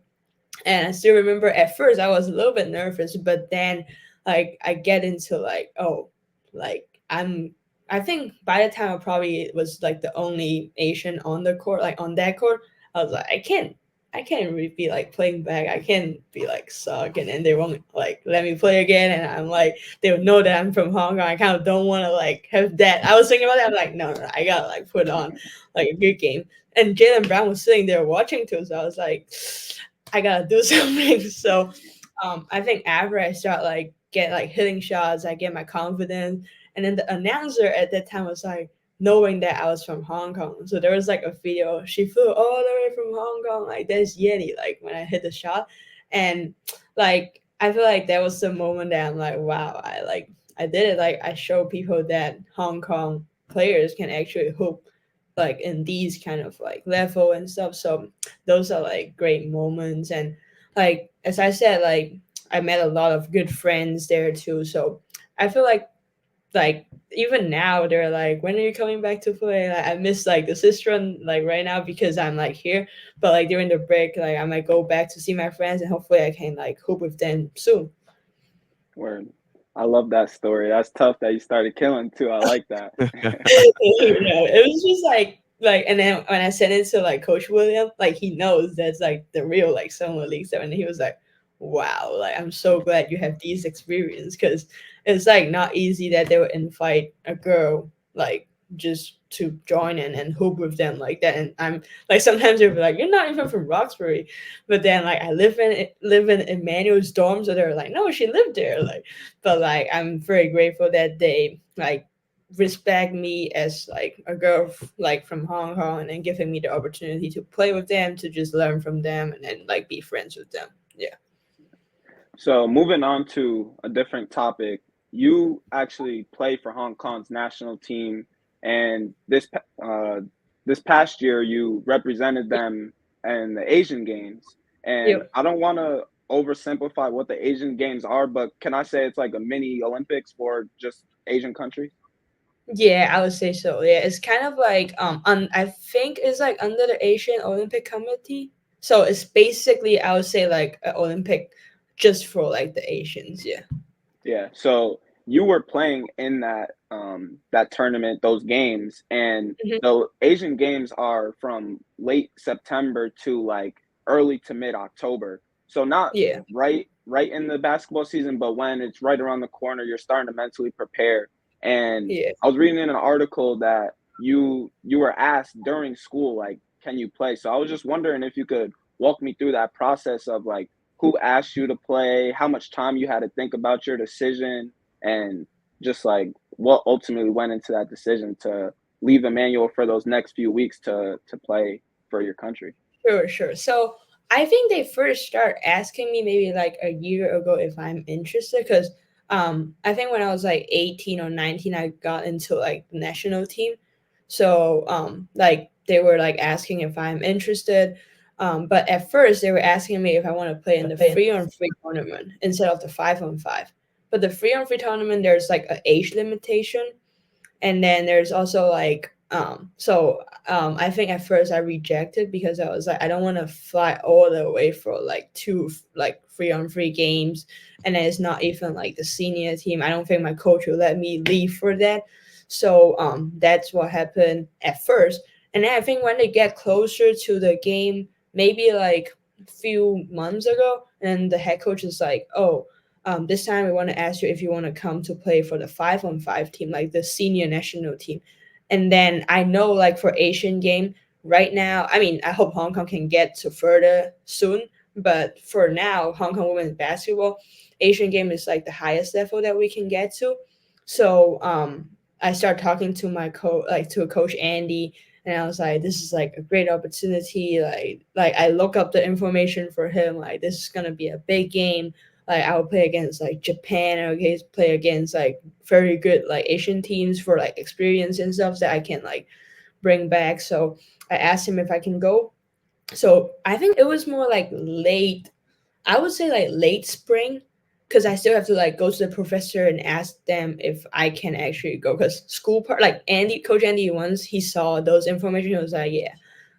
And I still remember at first I was a little bit nervous, but then like I get into like, oh, like I think by the time I probably was like the only Asian on the court, like on that court, I was like, I can't really be like playing back. I can't be like suck, and then they won't like let me play again. And I'm like, they would know that I'm from Hong Kong. I kind of don't want to like have that. I was thinking about that. I'm like, no, I gotta like put on like a good game. And Jalen Brown was sitting there watching too, so I was like, I gotta do something. So I think after I start like get like hitting shots, I get my confidence. And then the announcer at that time was like knowing that I was from Hong Kong. So there was like a video. She flew all the way from Hong Kong. Like there's Yannie, like when I hit the shot. And like I feel like that was the moment that I'm like, wow, I did it. Like I show people that Hong Kong players can actually hoop like in these kind of like level and stuff. So those are like great moments. And like as I said, like I met a lot of good friends there too. So I feel like even now they're like, when are you coming back to play? Like I miss like the sister like right now because I'm like here. But like during the break, like I might go back to see my friends, and hopefully I can like hoop with them soon. word. I love that story. That's tough that you started killing too. I like that. It was just like, and then when I sent it to like Coach William, like he knows that's like the real like summer league stuff, and he was like, "Wow, like I'm so glad you have these experience, because it's like not easy that they would invite a girl like just to join in and hoop with them like that." And I'm like, sometimes they'll be like, "You're not even from Roxbury," but then like I live in Emmanuel's dorm, so they're like, "No, she lived there." Like, but like I'm very grateful that they like respect me as like a girl like from Hong Kong, and then giving me the opportunity to play with them, to just learn from them, and then like be friends with them. Yeah. So moving on to a different topic, you actually play for Hong Kong's national team, and this past year you represented them in the Asian Games. And Yep. I don't want to oversimplify what the Asian Games are, but can I say it's like a mini Olympics for just Asian countries? Yeah, I would say so. Yeah, it's kind of like I think it's like under the Asian Olympic Committee. So it's basically, I would say, like an Olympic just for like the Asians. Yeah. Yeah. So you were playing in that tournament, those games, and Mhm. the Asian Games are from late September to like early to mid October. So not Yeah. right in the basketball season, but when it's right around the corner, you're starting to mentally prepare. And Yeah. I was reading in an article that you were asked during school, like, can you play? So I was just wondering if you could walk me through that process of like who asked you to play, how much time you had to think about your decision, and just like what ultimately went into that decision to leave Emmanuel for those next few weeks to play for your country. Sure, sure. So I think they first start asking me maybe like a year ago if I'm interested, because I think when I was like 18 or 19 I got into like the national team. So like they were like asking if I'm interested. But at first they were asking me if I want to play in the 3-on-3 tournament instead of the 5-on-5. But the 3-on-3 tournament, there's like an age limitation, and then there's also like I think at first I rejected because I was like, I don't want to fly all the way for like two like 3-on-3 games, and then it's not even like the senior team. I don't think my coach will let me leave for that. So that's what happened at first. And then I think when they get closer to the game, maybe like a few months ago, and the head coach is like, oh, this time we want to ask you if you want to come to play for the 5-on-5 team, like the senior national team. And then I know like for Asian game right now, I mean, I hope Hong Kong can get to further soon. But for now, Hong Kong women's basketball, Asian game is like the highest level that we can get to. So I started talking to my to a coach Andy, and I was like, this is like a great opportunity. Like I look up the information for him. Like this is gonna be a big game. Like I will play against like Japan. I will play against like very good like Asian teams for like experience and stuff that I can like bring back. So I asked him if I can go. So I think it was more like late, I would say like late spring, because I still have to like go to the professor and ask them if I can actually go. Because school part, like Coach Andy, once he saw those information, he was like, yeah,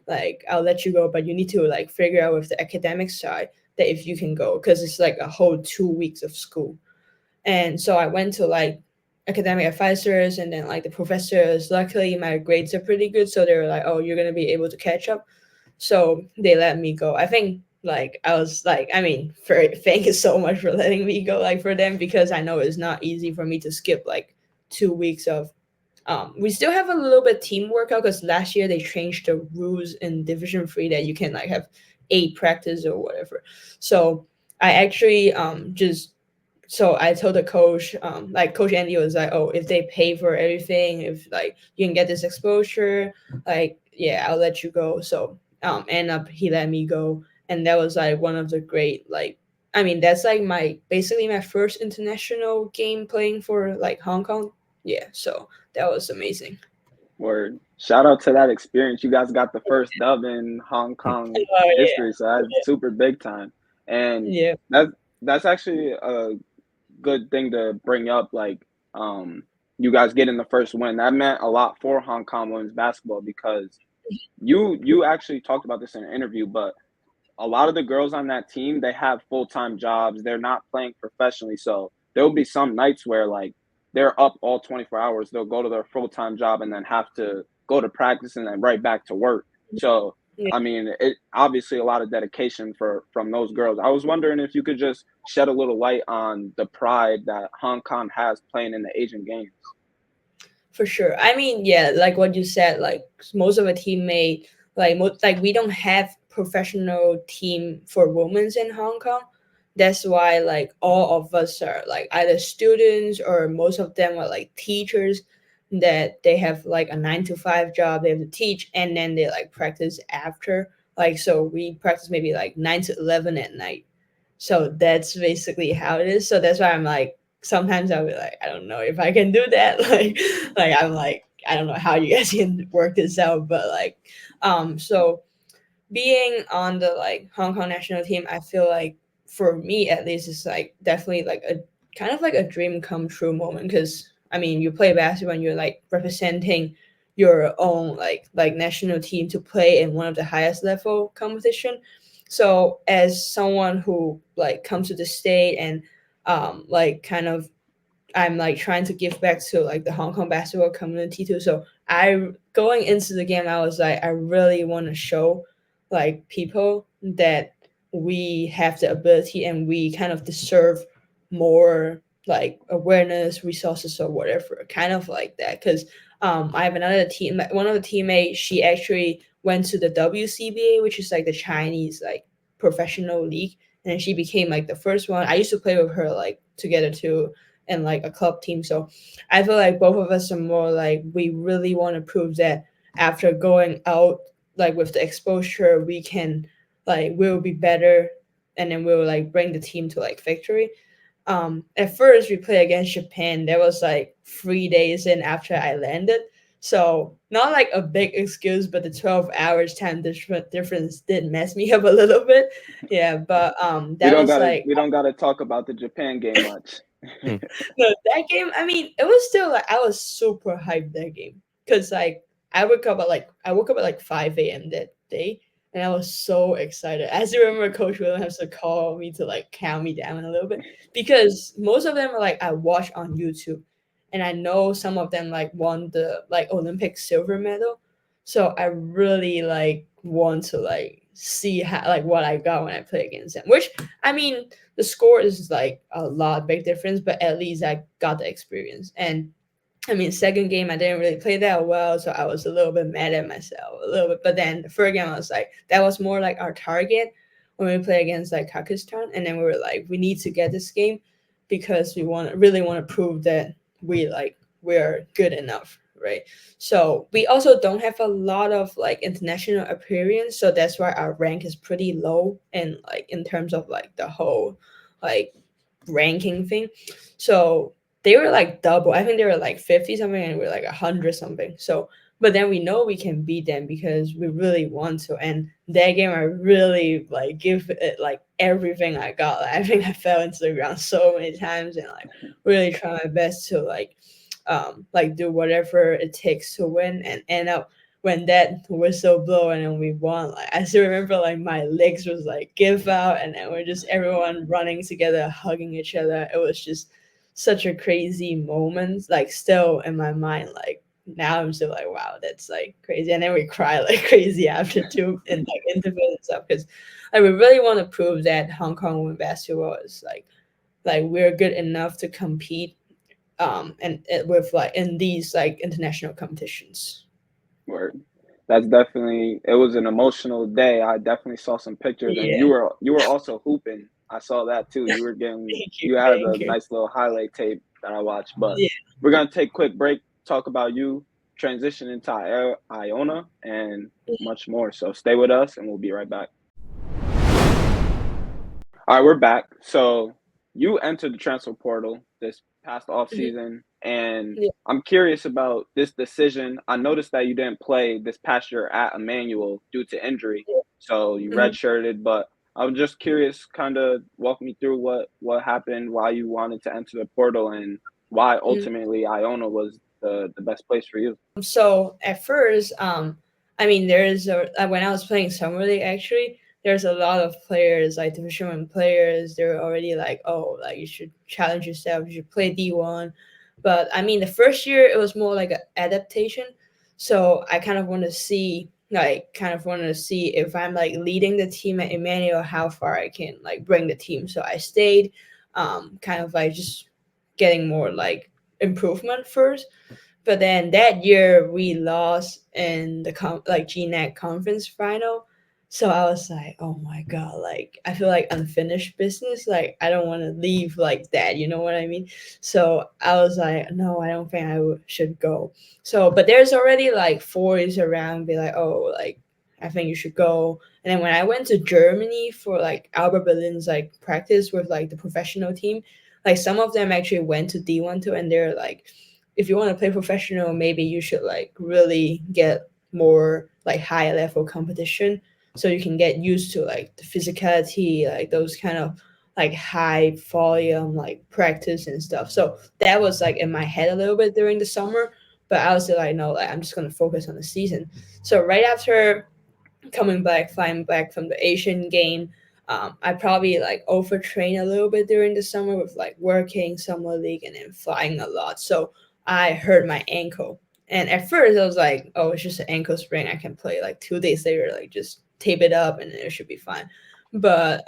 like I'll let you go, but you need to like figure out with the academic side that if you can go, because it's like a whole 2 weeks of school. And so I went to like academic advisors and then like the professors. Luckily, my grades are pretty good, so they were like, "Oh, you're gonna be able to catch up." So they let me go. I think like I was like, I mean, thank you so much for letting me go. Like for them, because I know it's not easy for me to skip like 2 weeks of. We still have a little bit team workout because last year they changed the rules in Division 3 that you can like have 8 practice or whatever. So I actually just so I told the coach, like Coach Andy was like, "Oh, if they pay for everything, if like you can get this exposure, like yeah, I'll let you go." So end up he let me go, and that was like one of the great like. I mean, that's like my basically my first international game playing for like Hong Kong. Yeah, so that was amazing. Word. Shout out to that experience. You guys got the first dub in Hong Kong Oh history, so that's super big time. And yeah, that's that's actually a good thing to bring up. Like, you guys getting the first win. That meant a lot for Hong Kong women's basketball because you actually talked about this in an interview, but a lot of the girls on that team, they have full-time jobs. They're not playing professionally. So there'll be some nights where like they're up all 24 hours. They'll go to their full-time job and then have to go to practice and then right back to work. So yeah. I mean, it obviously a lot of dedication from those girls. I was wondering if you could just shed a little light on the pride that Hong Kong has playing in the Asian Games. For sure. I mean, yeah, like what you said, like most of the teammate, like we don't have professional team for women's in Hong Kong. That's why like all of us are like either students or most of them are like teachers that they have like a 9 to 5 job they have to teach and then they like practice after. Like so we practice maybe like 9 to 11 at night. So that's basically how it is. So that's why I'm like sometimes I'll be like, I don't know if I can do that. Like I'm like, I don't know how you guys can work this out, but like, so being on the like Hong Kong national team, I feel like for me at least, it's like definitely like a kind of like a dream come true moment because I mean, you play basketball and you're like representing your own like national team to play in one of the highest level competition. So as someone who like comes to the state and like kind of I'm like trying to give back to like the Hong Kong basketball community too. So I going into the game, I was like, I really want to show like people that we have the ability and we kind of deserve more like awareness, resources, or whatever, kind of like that. Because I have another team, one of the teammates, she actually went to the WCBA, which is like the Chinese like professional league, and she became like the first one. I used to play with her like together too and like a club team. So I feel like both of us are more like we really want to prove that after going out like with the exposure, we can like we'll be better and then we'll like bring the team to like victory. At first we played against Japan. That was like 3 days in after I landed. So not like a big excuse, but the 12 hours time difference did mess me up a little bit. Yeah, but that was like We don't gotta talk about the Japan game much. Hmm. no, that game. I mean, it was still like I was super hyped that game because like I woke up at like 5 a.m. that day, and I was so excited. As you remember, Coach William has to call me to like calm me down a little bit because most of them are like I watch on YouTube, and I know some of them like won the like Olympic silver medal, so I really like want to like see how like what I got when I play against them. Which I mean the score is like a lot big difference, but at least I got the experience. And I mean, second game I didn't really play that well, so I was a little bit mad at myself a little bit. But then the third game I was like, that was more like our target when we play against like Pakistan, and then we were like, we need to get this game because we really want to prove that we're good enough, right? So we also don't have a lot of like international appearance, so that's why our rank is pretty low and like in terms of like the whole like ranking thing. So they were like double. I think they were like 50 something and we are like 100 something. So but then we know we can beat them because we really want to. And that game, I really like give it like everything I got. Like, I think I fell into the ground so many times and like really try my best to like do whatever it takes to win and end up when that whistle blow and then we won. Like I still remember like my legs was like give out and then we're just everyone running together, hugging each other. It was just such a crazy moment. Like still in my mind, like now I'm still like, wow, that's like crazy. And then we cry like crazy after too and like interval and stuff because like we really want to prove that Hong Kong women basketball is like we're good enough to compete and with like in these like international competitions. Word. That's definitely, it was an emotional day. I definitely saw some pictures, and Yeah. you were also hooping. I saw that too. You were getting, Thank you. you had a Thank you. nice little highlight tape that I watched. But Yeah. we're gonna take a quick break, talk about you, transition into Iona, and much more. So stay with us, and we'll be right back. All right, we're back. So you entered the transfer portal this past off Mhm. season, and Yeah. I'm curious about this decision. I noticed that you didn't play this past year at Emmanuel due to injury, so you Mhm. redshirted. But I'm just curious, kind of walk me through what happened, why you wanted to enter the portal, and why Mhm. ultimately Iona was the best place for you. So at first, I mean, there's when I was playing summer league, actually, there's a lot of players like Division 1 players. They're already like, oh, like you should challenge yourself. You should play D1. But I mean, the first year it was more like an adaptation. So I kind of want to see if I'm like leading the team at Emmanuel, how far I can like bring the team. So I stayed, kind of like just getting more like improvement first. But then that year we lost in the GNAC conference final. So I was like, oh my god, like I feel like unfinished business. Like I don't want to leave like that. You know what I mean? So I was like, no, I don't think should go. So, but there's already like fours around, be like, oh, like I think you should go. And then when I went to Germany for like Albert Berlin's like practice with like the professional team, like some of them actually went to D1 too, and they're like, if you want to play professional, maybe you should like really get more like high level competition so you can get used to like the physicality, like those kind of like high volume like practice and stuff. So that was like in my head a little bit during the summer, but I was still like, no, like I'm just gonna focus on the season. So right after flying back from the Asian game, I probably like overtrained a little bit during the summer with like working summer league and then flying a lot. So I hurt my ankle. And at first I was like, oh, it's just an ankle sprain. I can play like 2 days later, like just tape it up and it should be fine. But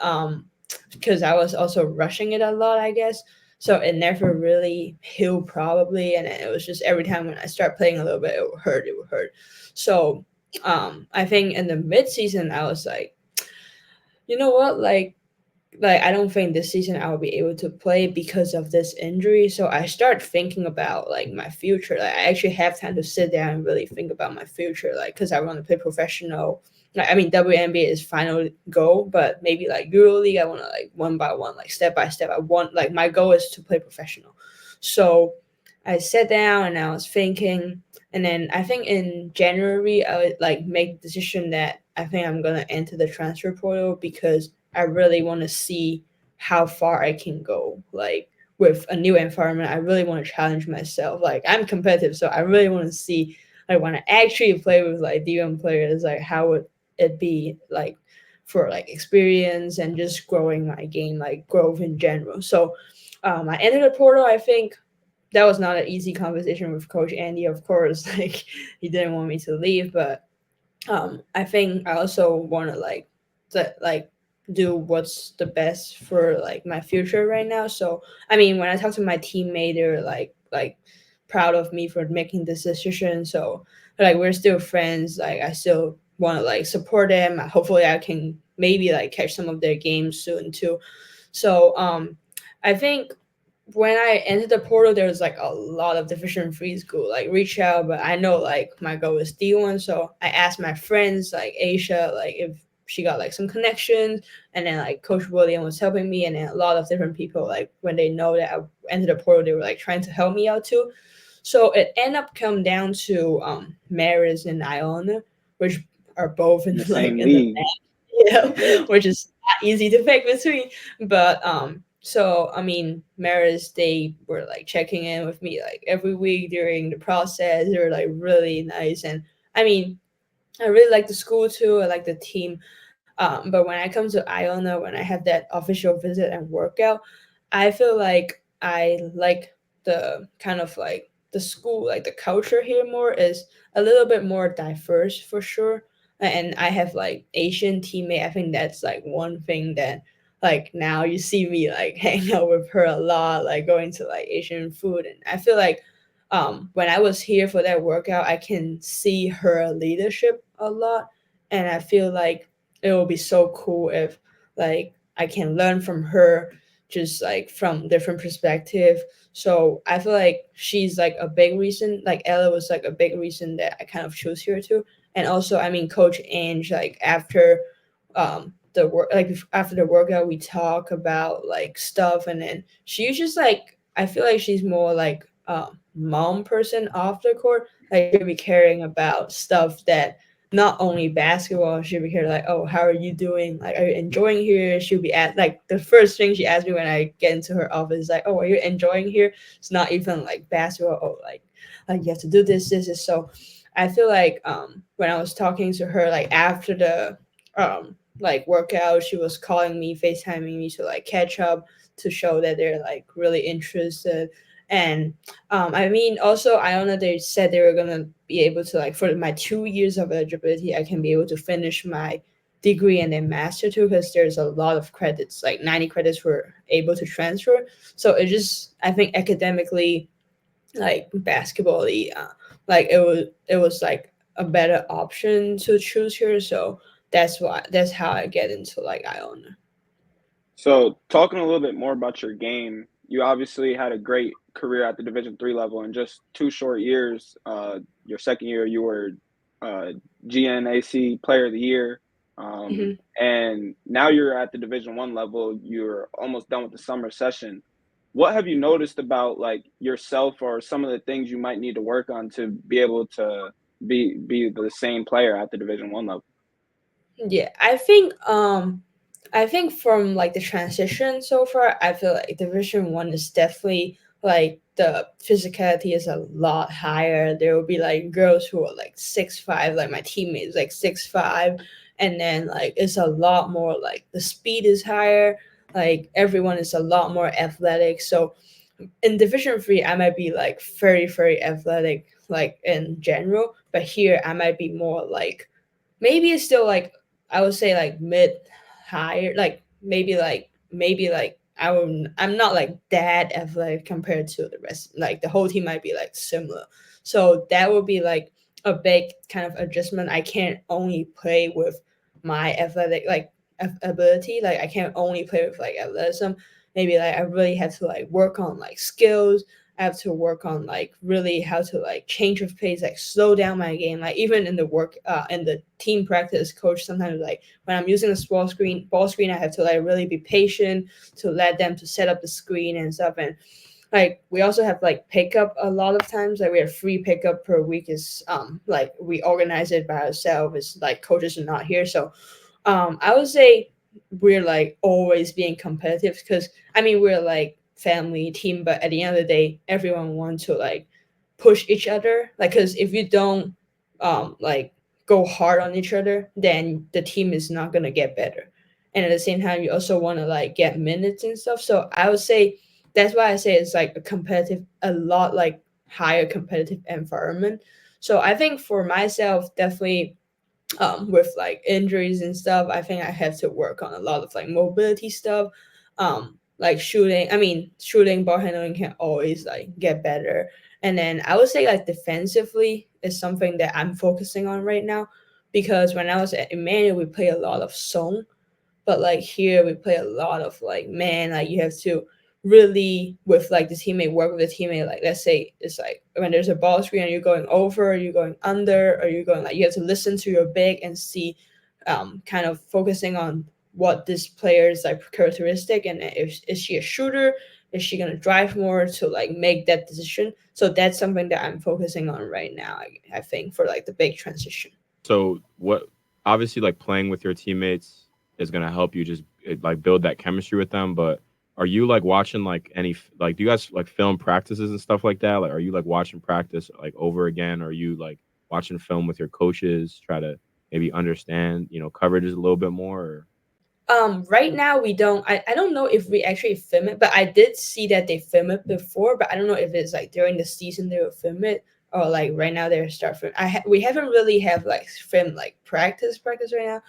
because I was also rushing it a lot, I guess. So it never really healed probably. And it was just every time when I start playing a little bit, it would hurt. So I think in the mid season I was like, you know what, like I don't think this season I'll be able to play because of this injury. So I start thinking about like my future. Like I actually have time to sit down and really think about my future. Like because I want to play professional. Like I mean WNBA is final goal, but maybe like EuroLeague I want to like one by one, like step by step. I want like my goal is to play professional. So I sat down and I was thinking, and then I think in January I would like make the decision that I think I'm gonna enter the transfer portal because I really want to see how far I can go. Like with a new environment, I really want to challenge myself. Like I'm competitive, so I really want to see like when I actually play with like D1 players, like how would it be like for like experience and just growing my game, like growth in general. So I entered the portal. I think that was not an easy conversation with Coach Andy. Of course, like he didn't want me to leave, but I think I also want to like do what's the best for like my future right now. So I mean, when I talk to my teammate, they're like proud of me for making this decision. So like we're still friends. Like I still want to like support them. Hopefully, I can maybe like catch some of their games soon too. So I think when I entered the portal, there was like a lot of Division Three school like reach out, but I know like my goal is D1, so I asked my friends like Asia like if she got like some connections, and then like Coach William was helping me, and then a lot of different people like when they know that I entered the portal, they were like trying to help me out too. So it ended up come down to Maris and Iona, which are both in in the like same in the league. Yeah. which is not easy to pick between. But so I mean, Maris, they were like checking in with me like every week during the process. They were like really nice, and I mean, I really like the school too. I like the team. But when I come to Iona, when I have that official visit and workout, I feel like I like the kind of like the school, like the culture here more is a little bit more diverse for sure. And I have like Asian teammate. I think that's like one thing that like now you see me like hang out with her a lot, like going to like Asian food, and I feel like when I was here for that workout, I can see her leadership a lot, and I feel like it will be so cool if like I can learn from her just like from different perspective. So I feel like she's like a big reason, like Ella was like a big reason that I kind of chose her too. And also I mean Coach Ange, like after the work like after the workout we talk about like stuff, and then she's just like I feel like she's more like mom person off the court. Like she'll be caring about stuff that not only basketball, she'll be here like, oh, how are you doing? Like, are you enjoying here? She'll be at like the first thing she asked me when I get into her office is like, oh, are you enjoying here? It's not even like basketball. Oh, like you have to do this, this is so. I feel like when I was talking to her like after the like workout, she was calling me, FaceTiming me to like catch up to show that they're like really interested. And I mean, also, I don't know. They said they were gonna be able to like for my 2 years of eligibility, I can be able to finish my degree and then master too, because there's a lot of credits, like 90 credits were able to transfer. So it just, I think academically, like basketball, like it was like a better option to choose here. So that's how I get into like Iona. So, talking a little bit more about your game, you obviously had a great career at the Division 3 level in just 2 short years. Your second year, you were uh, GNAC Player of the Year, Hmm. and now you're at the Division 1 level. You're almost done with the summer session. What have you noticed about like yourself, or some of the things you might need to work on to be able to be the same player at the Division 1 level? Yeah, I think from like the transition so far, I feel like Division 1 is definitely like the physicality is a lot higher. There will be like girls who are like 6'5", like my teammates like 6'5", and then like it's a lot more like the speed is higher. Like everyone is a lot more athletic. So in Division 3, I might be like very very athletic like in general, but here I might be more like maybe it's still like I would say like mid higher, like maybe like I'm not like that athletic compared to the rest. Like the whole team might be like similar. So that would be like a big kind of adjustment. I can't only play with my athletic like ability. Like I can't only play with like athleticism. Maybe like I really have to like work on like skills. I have to work on like really how to like change of pace, like slow down my game. Like even in the work, in the team practice, coach sometimes like when I'm using the ball screen, I have to like really be patient to let them to set up the screen and stuff. And like we also have like pickup a lot of times. Like we have free pickup per week. Is like we organize it by ourselves. It's like coaches are not here, so I would say we're like always being competitive because I mean we're like family team, but at the end of the day, everyone wants to like push each other. Like because if you don't like go hard on each other, then the team is not gonna get better. And at the same time, you also want to like get minutes and stuff. So I would say that's why I say it's like a competitive, a lot like higher competitive environment. So I think for myself, definitely with like injuries and stuff, I think I have to work on a lot of like mobility stuff. Like shooting, I mean, shooting, ball handling can always like get better. And then I would say like defensively is something that I'm focusing on right now because when I was at Emmanuel, we play a lot of zone. But like here we play a lot of like, man, like you have to really with like the teammate, work with the teammate. Like let's say it's like when there's a ball screen and you're going over, or you're going under, or you're going like, you have to listen to your big and see, kind of focusing on what this player's like characteristic, and if is she a shooter, is she gonna drive more to like make that decision. So that's something that I'm focusing on right now. I think for like the big transition. So what? Obviously, like playing with your teammates is gonna help you just like build that chemistry with them. But are you like watching like like do you guys like film practices and stuff like that? Like, are you like watching practice like over again? Or are you like watching film with your coaches, try to maybe understand coverages a little bit more? Or? Right now we don't. I don't know if we actually film it, but I did see that they film it before. But I don't know if it's like during the season they will film it, or like right now they're start film. We haven't really have like film like practice right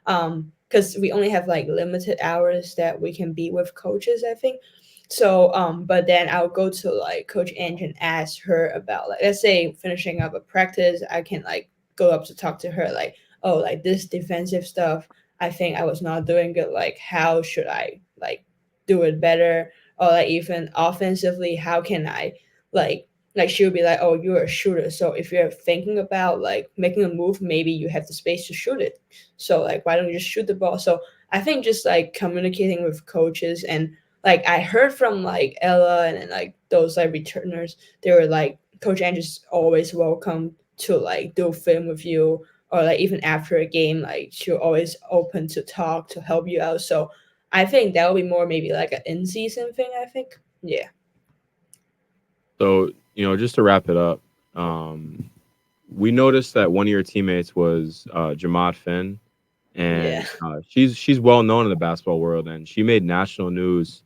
now, because we only have like limited hours that we can be with coaches, I think. So but then I'll go to like Coach Angie and ask her about, like, let's say finishing up a practice, I can like go up to talk to her like, oh, like this defensive stuff I think I was not doing good, like how should I like do it better, or like even offensively, how can I like she'll be like, oh, you're a shooter, so if you're thinking about like making a move, maybe you have the space to shoot it, so like why don't you just shoot the ball. So I think just like communicating with coaches, and like I heard from like Ella and like those like returners, they were like, Coach Andrew's always welcome to like do film with you, or like even after a game, like she'll always open to talk to help you out. So I think that will be more maybe like an in season thing, I think. Yeah. So, just to wrap it up, we noticed that one of your teammates was Jamad Fiin, Yeah. and she's well known in the basketball world, and she made national news,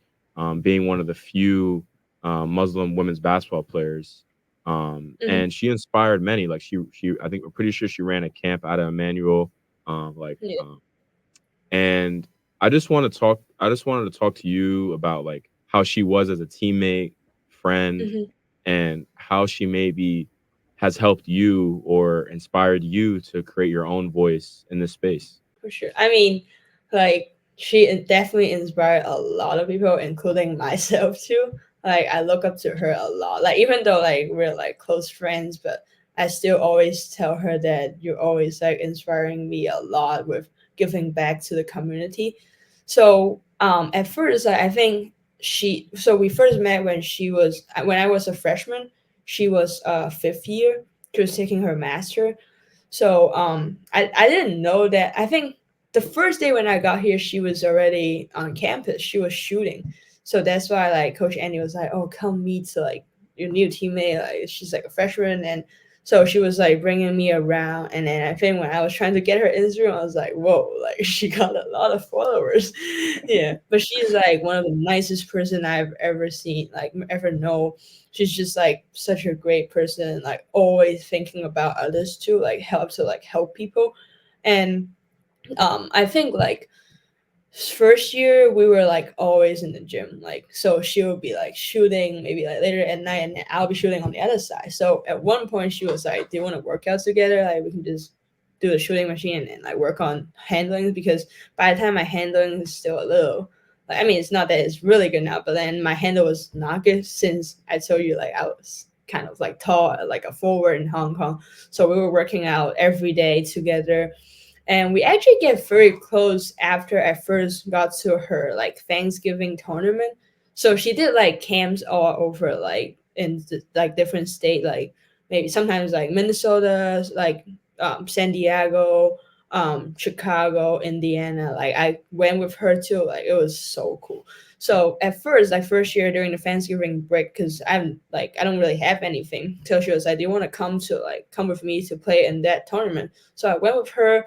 being one of the few Muslim women's basketball players. Mhm. And she inspired many. Like she I think we're pretty sure she ran a camp out of Emmanuel, like Yeah. and I just wanted to talk to you about like how she was as a teammate, friend, Mhm. and how she maybe has helped you or inspired you to create your own voice in this space. For sure. I mean, like she definitely inspired a lot of people, including myself too. Like I look up to her a lot. Like even though like we're like close friends, but I still always tell her that you're always like inspiring me a lot with giving back to the community. So at first I think we first met when when I was a freshman. She was fifth year. She was taking her master. So I didn't know that. I think the first day when I got here, she was already on campus. She was shooting. So that's why like Coach Andy was like, "Oh, come meet to like your new teammate." Like she's like a freshman, and so she was like bringing me around. And then I think when I was trying to get her Instagram, I was like, "Whoa!" Like she got a lot of followers. Yeah, but she's like one of the nicest person I've ever seen, like ever know. She's just like such a great person, like always thinking about others too, like help people. And I think like first year we were like always in the gym, like so she would be like shooting maybe like later at night, and then I'll be shooting on the other side. So at one point she was like, do you want to work out together, like we can just do the shooting machine and like work on handling, because by the time my handling is still a little, like, I mean it's not that it's really good now, but then my handle was not good since I told you like I was kind of like tall, like a forward in Hong Kong. So we were working out every day together, and we actually get very close after I first got to her like Thanksgiving tournament. So she did like camps all over, like in like different state, like maybe sometimes like Minnesota, like San Diego, Chicago, Indiana. Like I went with her too. Like it was so cool. So at first, like first year during the Thanksgiving break, because I don't really have anything. So she was like, "Do you want to come with me to play in that tournament?" So I went with her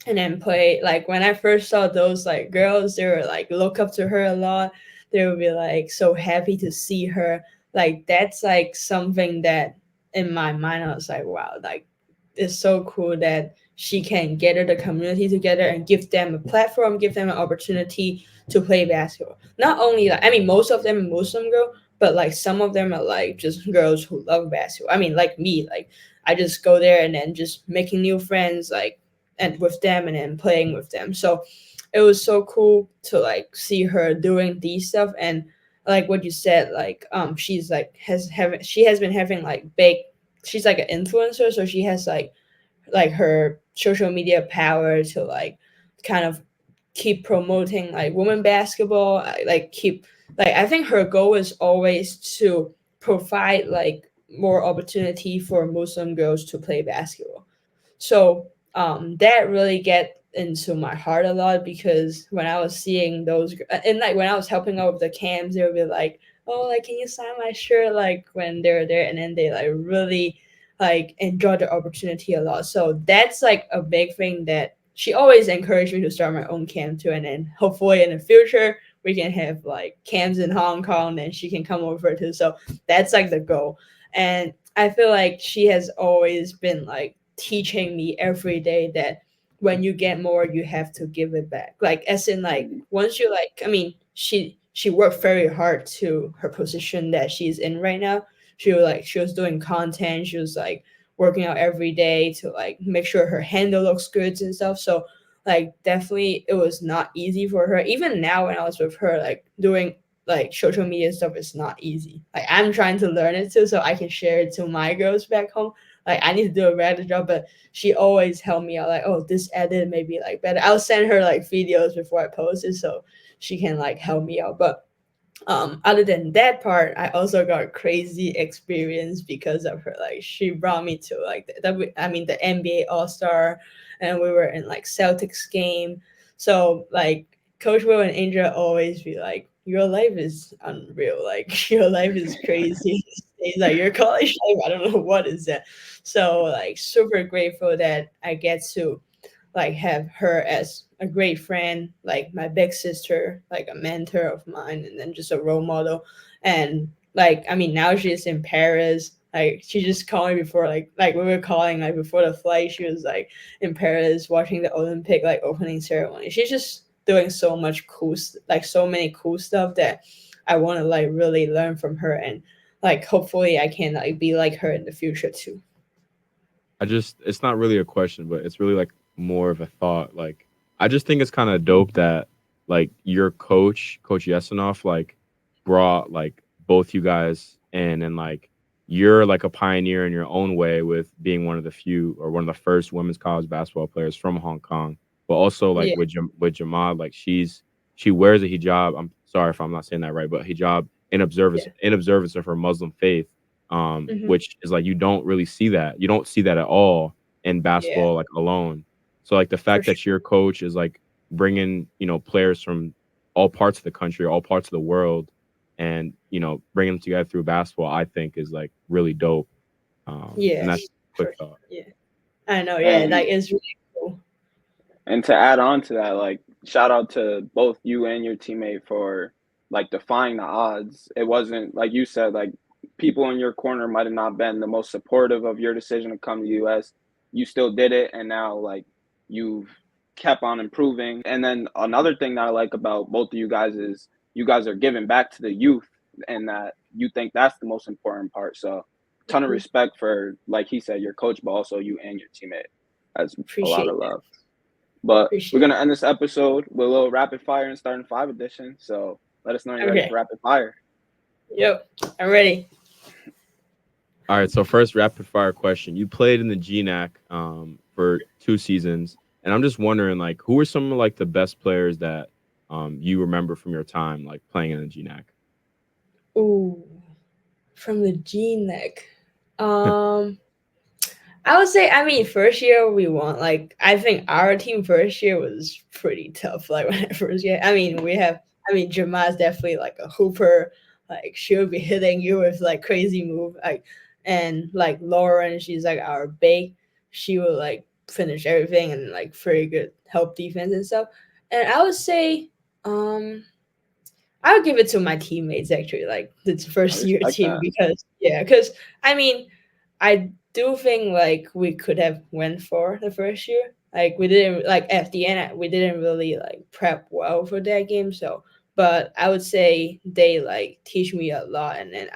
and then play. Like when I first saw those like girls, they were like look up to her a lot. They would be like so happy to see her. Like that's like something that in my mind I was like, wow, like it's so cool that she can gather the community together and give them a platform, give them an opportunity to play basketball. Not only like, I mean most of them are Muslim girl, but like some of them are like just girls who love basketball. I mean like me, like I just go there and then just making new friends, like and with them and then playing with them. So it was so cool to like see her doing these stuff. And like what you said, like she's like she has been having like big, she's like an influencer, so she has like her social media power to like kind of keep promoting like women basketball, like keep, like I think her goal is always to provide like more opportunity for Muslim girls to play basketball. So that really get into my heart a lot, because when I was seeing those, and like when I was helping out with the camps, they would be like, "Oh, like can you sign my shirt?" Like when they're there, and then they like really like enjoy the opportunity a lot. So that's like a big thing that she always encouraged me to start my own camp too, and then hopefully in the future we can have like camps in Hong Kong, and she can come over too. So that's like the goal. And I feel like she has always been like teaching me every day that when you get more, you have to give it back. Like as in like once you like, I mean, she worked very hard to her position that she's in right now. She was doing content, she was like working out every day to like make sure her handle looks good and stuff. So like definitely it was not easy for her. Even now when I was with her, like doing like social media stuff is not easy. Like I'm trying to learn it too so I can share it to my girls back home. Like I need to do a better job, but she always helped me out. Like, oh, this edit may be like better. I'll send her like videos before I post it so she can like help me out. But other than that part, I also got crazy experience because of her. Like she brought me to like the NBA All Star, and we were in like Celtics game. So like Coach Will and Angel always be like, "Your life is unreal. Like your life is crazy." He's like, "Your college life, I don't know what is that." So like super grateful that I get to like have her as a great friend, like my big sister, like a mentor of mine, and then just a role model. And like I mean, now she's in Paris. Like she just called me before, like we were calling like before the flight. She was like in Paris watching the Olympic like opening ceremony. She's just doing so much like so many cool stuff that I want to like really learn from her, and like hopefully I can like be like her in the future too. It's not really a question, but it's really like more of a thought. Like, I just think it's kind of dope that like your Coach Yesinoff, like brought like both you guys in, and like you're like a pioneer in your own way with being one of the few or one of the first women's college basketball players from Hong Kong. But also like Yeah. with Jamad, like she wears a hijab. I'm sorry if I'm not saying that right, but hijab Yeah. in observance of her Muslim faith, Hmm. which is like you don't really see that. You don't see that at all in Yeah, basketball, like alone. So like the for fact sure. that your coach is like bringing players from all parts of the country, all parts of the world, and bringing them together through basketball, I think is like really dope. And Yeah, that's a quick for thought. yeah. I know. Yeah, And like it's really cool. to add on to that, like shout out to both you and your teammate for like defying the odds. It wasn't like you said, like people in your corner might have not been the most supportive of your decision to come to the US. You still did it, and now like you've kept on improving. And then another thing that I like about both of you guys is you guys are giving back to the youth, and that you think that's the most important part. So ton of Mhm. respect for, like he said, your coach, but also you and your teammate. That's a lot Appreciate of that. love. But we're Appreciate gonna end this episode with a little rapid fire and starting five edition. So let us know when it. you're ready for Okay. rapid fire. Yep. I'm ready. All right, so first rapid fire question. You played in the GNAC for 2 seasons, and I'm just wondering, like, who are some of like the best players that you remember from your time like playing in the GNAC? Ooh, from the GNAC. Um, I would say, I mean, first year we won. Like, I think our team first year was pretty tough. Like when I first year, I mean, I mean, Jamad's definitely like a hooper. Like she'll be hitting you with like crazy move. Like, and like Lauren, she's like our big. She will like finish everything and like very good help defense and stuff. And I would say, um, I would give it to my teammates actually, like the I first year respect team, that. because yeah, because I mean, I do think like we could have went for the first year. Like we didn't like at the end we didn't really like prep well for that game. So, but I would say they like teach me a lot, and then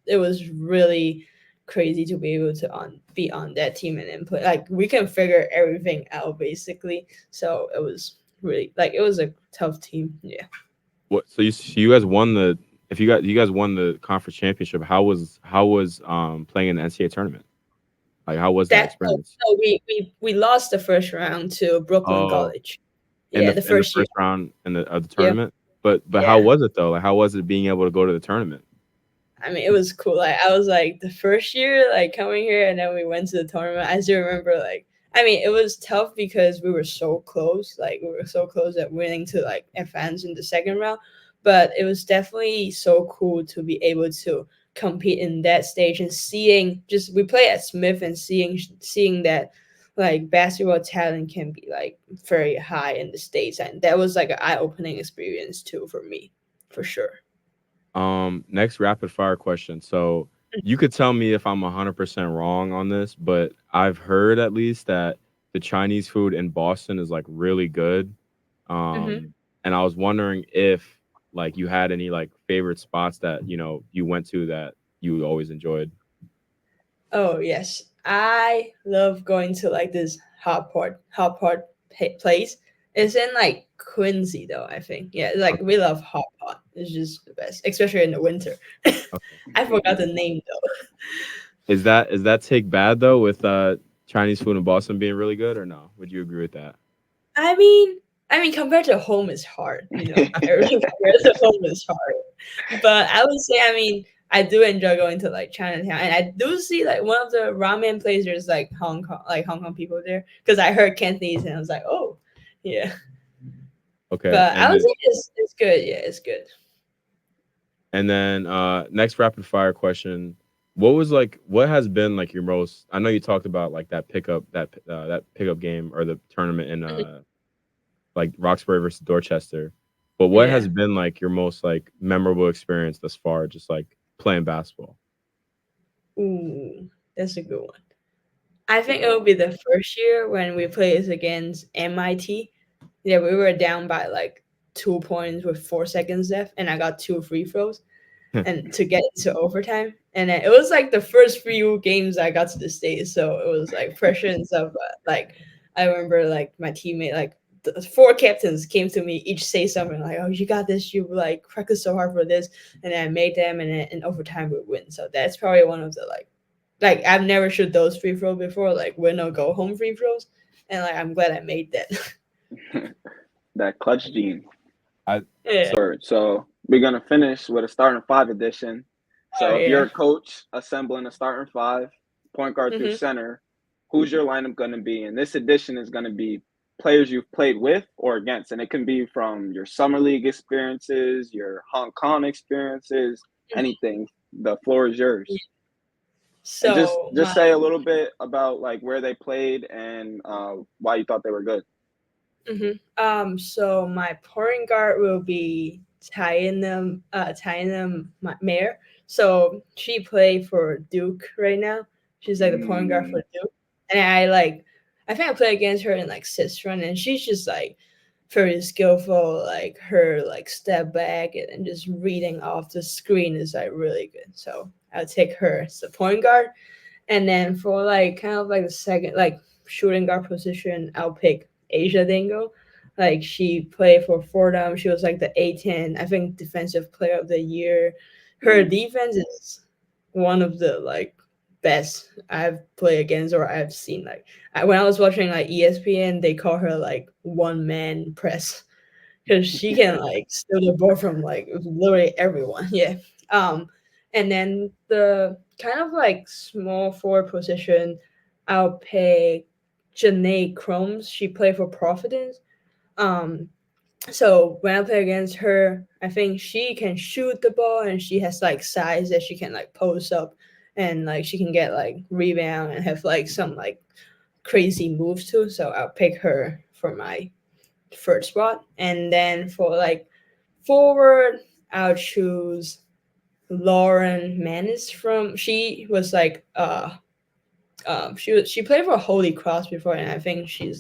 it was really crazy to be able to be on that team and then play. Like we can figure everything out basically. So it was really like it was a tough team. Yeah. What? So you guys won the if you guys won the conference championship. How was playing in the NCAA tournament? Like how was that That experience? so we lost the first round to Brooklyn Oh, College. Yeah, the in the first year. first round of the Yeah. tournament. But how Yeah. was it though? Like how was it being able to go to the tournament? I mean, it was cool. Like I was like the first year, like coming here, and then we went to the tournament. I still remember, like, I mean, it was tough because we were so close. Like we were so close at winning to like advance in the second round. But it was definitely so cool to be able to compete in that stage and seeing just we play at Smith and seeing that like basketball talent can be like very high in the states, and that was like an eye opening experience too for me, for sure. Next rapid fire question. So you could tell me if I'm 100% wrong on this, but I've heard at least that the Chinese food in Boston is like really good. Mm-hmm. And I was wondering if like you had any like favorite spots that, you went to that you always enjoyed. Oh yes, I love going to like this place. It's in like Quincy though. I think yeah, like Okay. we love hot pot. It's just the best, especially in the winter. Okay. I forgot the name though. Is that take bad though with Chinese food in Boston being really good or no? Would you agree with that? I mean, compared to home is hard. Everything compared to home is hard. But I would say, I do enjoy going to like Chinatown, and I do see like one of the ramen places there's like Hong Kong people there because I heard Cantonese and I was like, oh, yeah. Okay. But I would say it's good. Yeah, it's good. And then next rapid fire question. What has been like your most I know you talked about like that pickup game or the tournament in like Roxbury versus Dorchester. But what has Yeah. been like your most like memorable experience thus far just like playing basketball? Ooh, that's a good one. I think it will be the first year when we played against MIT. Yeah, we were down by like 2 points with 4 seconds left, and I got two free throws, and to get into overtime. And then it was like the first few games I got to the States, so it was like pressure and stuff. But like I remember, like my teammate, like the four captains came to me, each say something like, "Oh, you got this. You like practice so hard for this," and then I made them, and then in overtime we win. So that's probably one of the like I've never shoot those free throws before, like win or go home free throws, and like I'm glad I made that. That clutch gene. I Yeah. so So we're gonna finish with a starting five edition. Oh So if you're yeah. a coach assembling a starting five, point guard through Mm-hmm. center, who's your lineup gonna be? And this edition is gonna be players you've played with or against, and it can be from your summer league experiences, your Hong Kong experiences, anything. The floor is yours. And just So just say a little bit about like where they played and why you thought they were good. so my point guard will be Tainam Mayer. So she played for Duke right now. She's like the point guard Mm, for Duke, and I think I played against her in like sixth round, and she's just like very skillful. Like her like step back and just reading off the screen is like really good. So I'll take her as the point guard, and then for like kind of like the second like shooting guard position, I'll pick Asia Dingo. Like she played for Fordham. She was like the A10, I think, defensive player of the year. Her mm, defense is one of the like best I've played against or I've seen. Like when I was watching like ESPN, they call her like one man press because she can like steal the ball from like literally everyone. Yeah. Um, and then the kind of like small forward position, I'll pick Janae Chromes. She played for Providence. Um, so when I play against her, I think she can shoot the ball and she has like size that she can like post up and like she can get like rebound and have like some like crazy moves too. So I'll pick her for my first spot. And then for like forward, I'll choose Lauren Manis from she was like she played for Holy Cross before, and I think she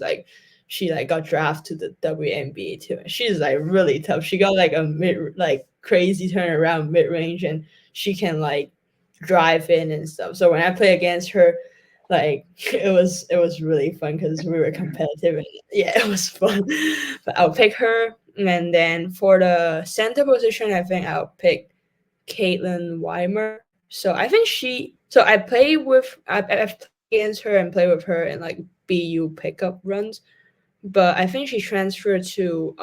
like got drafted to the WNBA too. She's like really tough. She got like a mid like crazy turnaround mid range, and she can like drive in and stuff. So when I play against her, Like it was really fun because we were competitive and yeah, it was fun. But I'll pick her, and then for the center position, I think I'll pick Caitlin Weimer. So I think so I play with I've played against her and play with her in like BU pickup runs, but I think she transferred to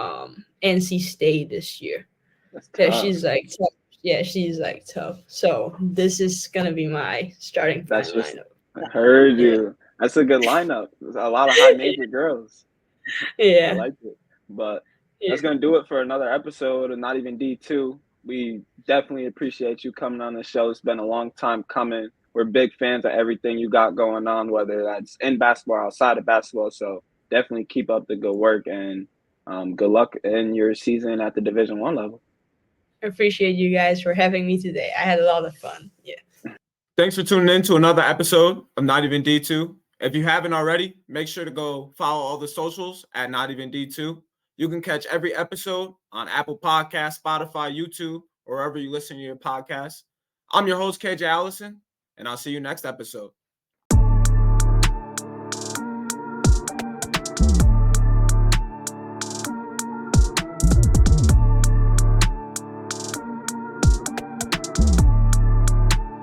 NC State this year. That's Yeah, tough. she's like tough. Yeah, she's like tough. So this is gonna be my starting That's five just lineup. I heard Yeah, you. That's a good lineup. There's a lot of high major girls. I yeah, like it. But yeah. that's gonna do it for another episode of Not Even D2. We definitely appreciate you coming on the show. It's been a long time coming. We're big fans of everything you got going on, whether that's in basketball or outside of basketball. So definitely keep up the good work and good luck in your season at the Division One level. I appreciate you guys for having me today. I had a lot of fun. Yeah. Thanks for tuning in to another episode of Not Even D2. If you haven't already, make sure to go follow all the socials at Not Even D2. You can catch every episode on Apple Podcasts, Spotify, YouTube, or wherever you listen to your podcasts. I'm your host, KJ Allison, and I'll see you next episode.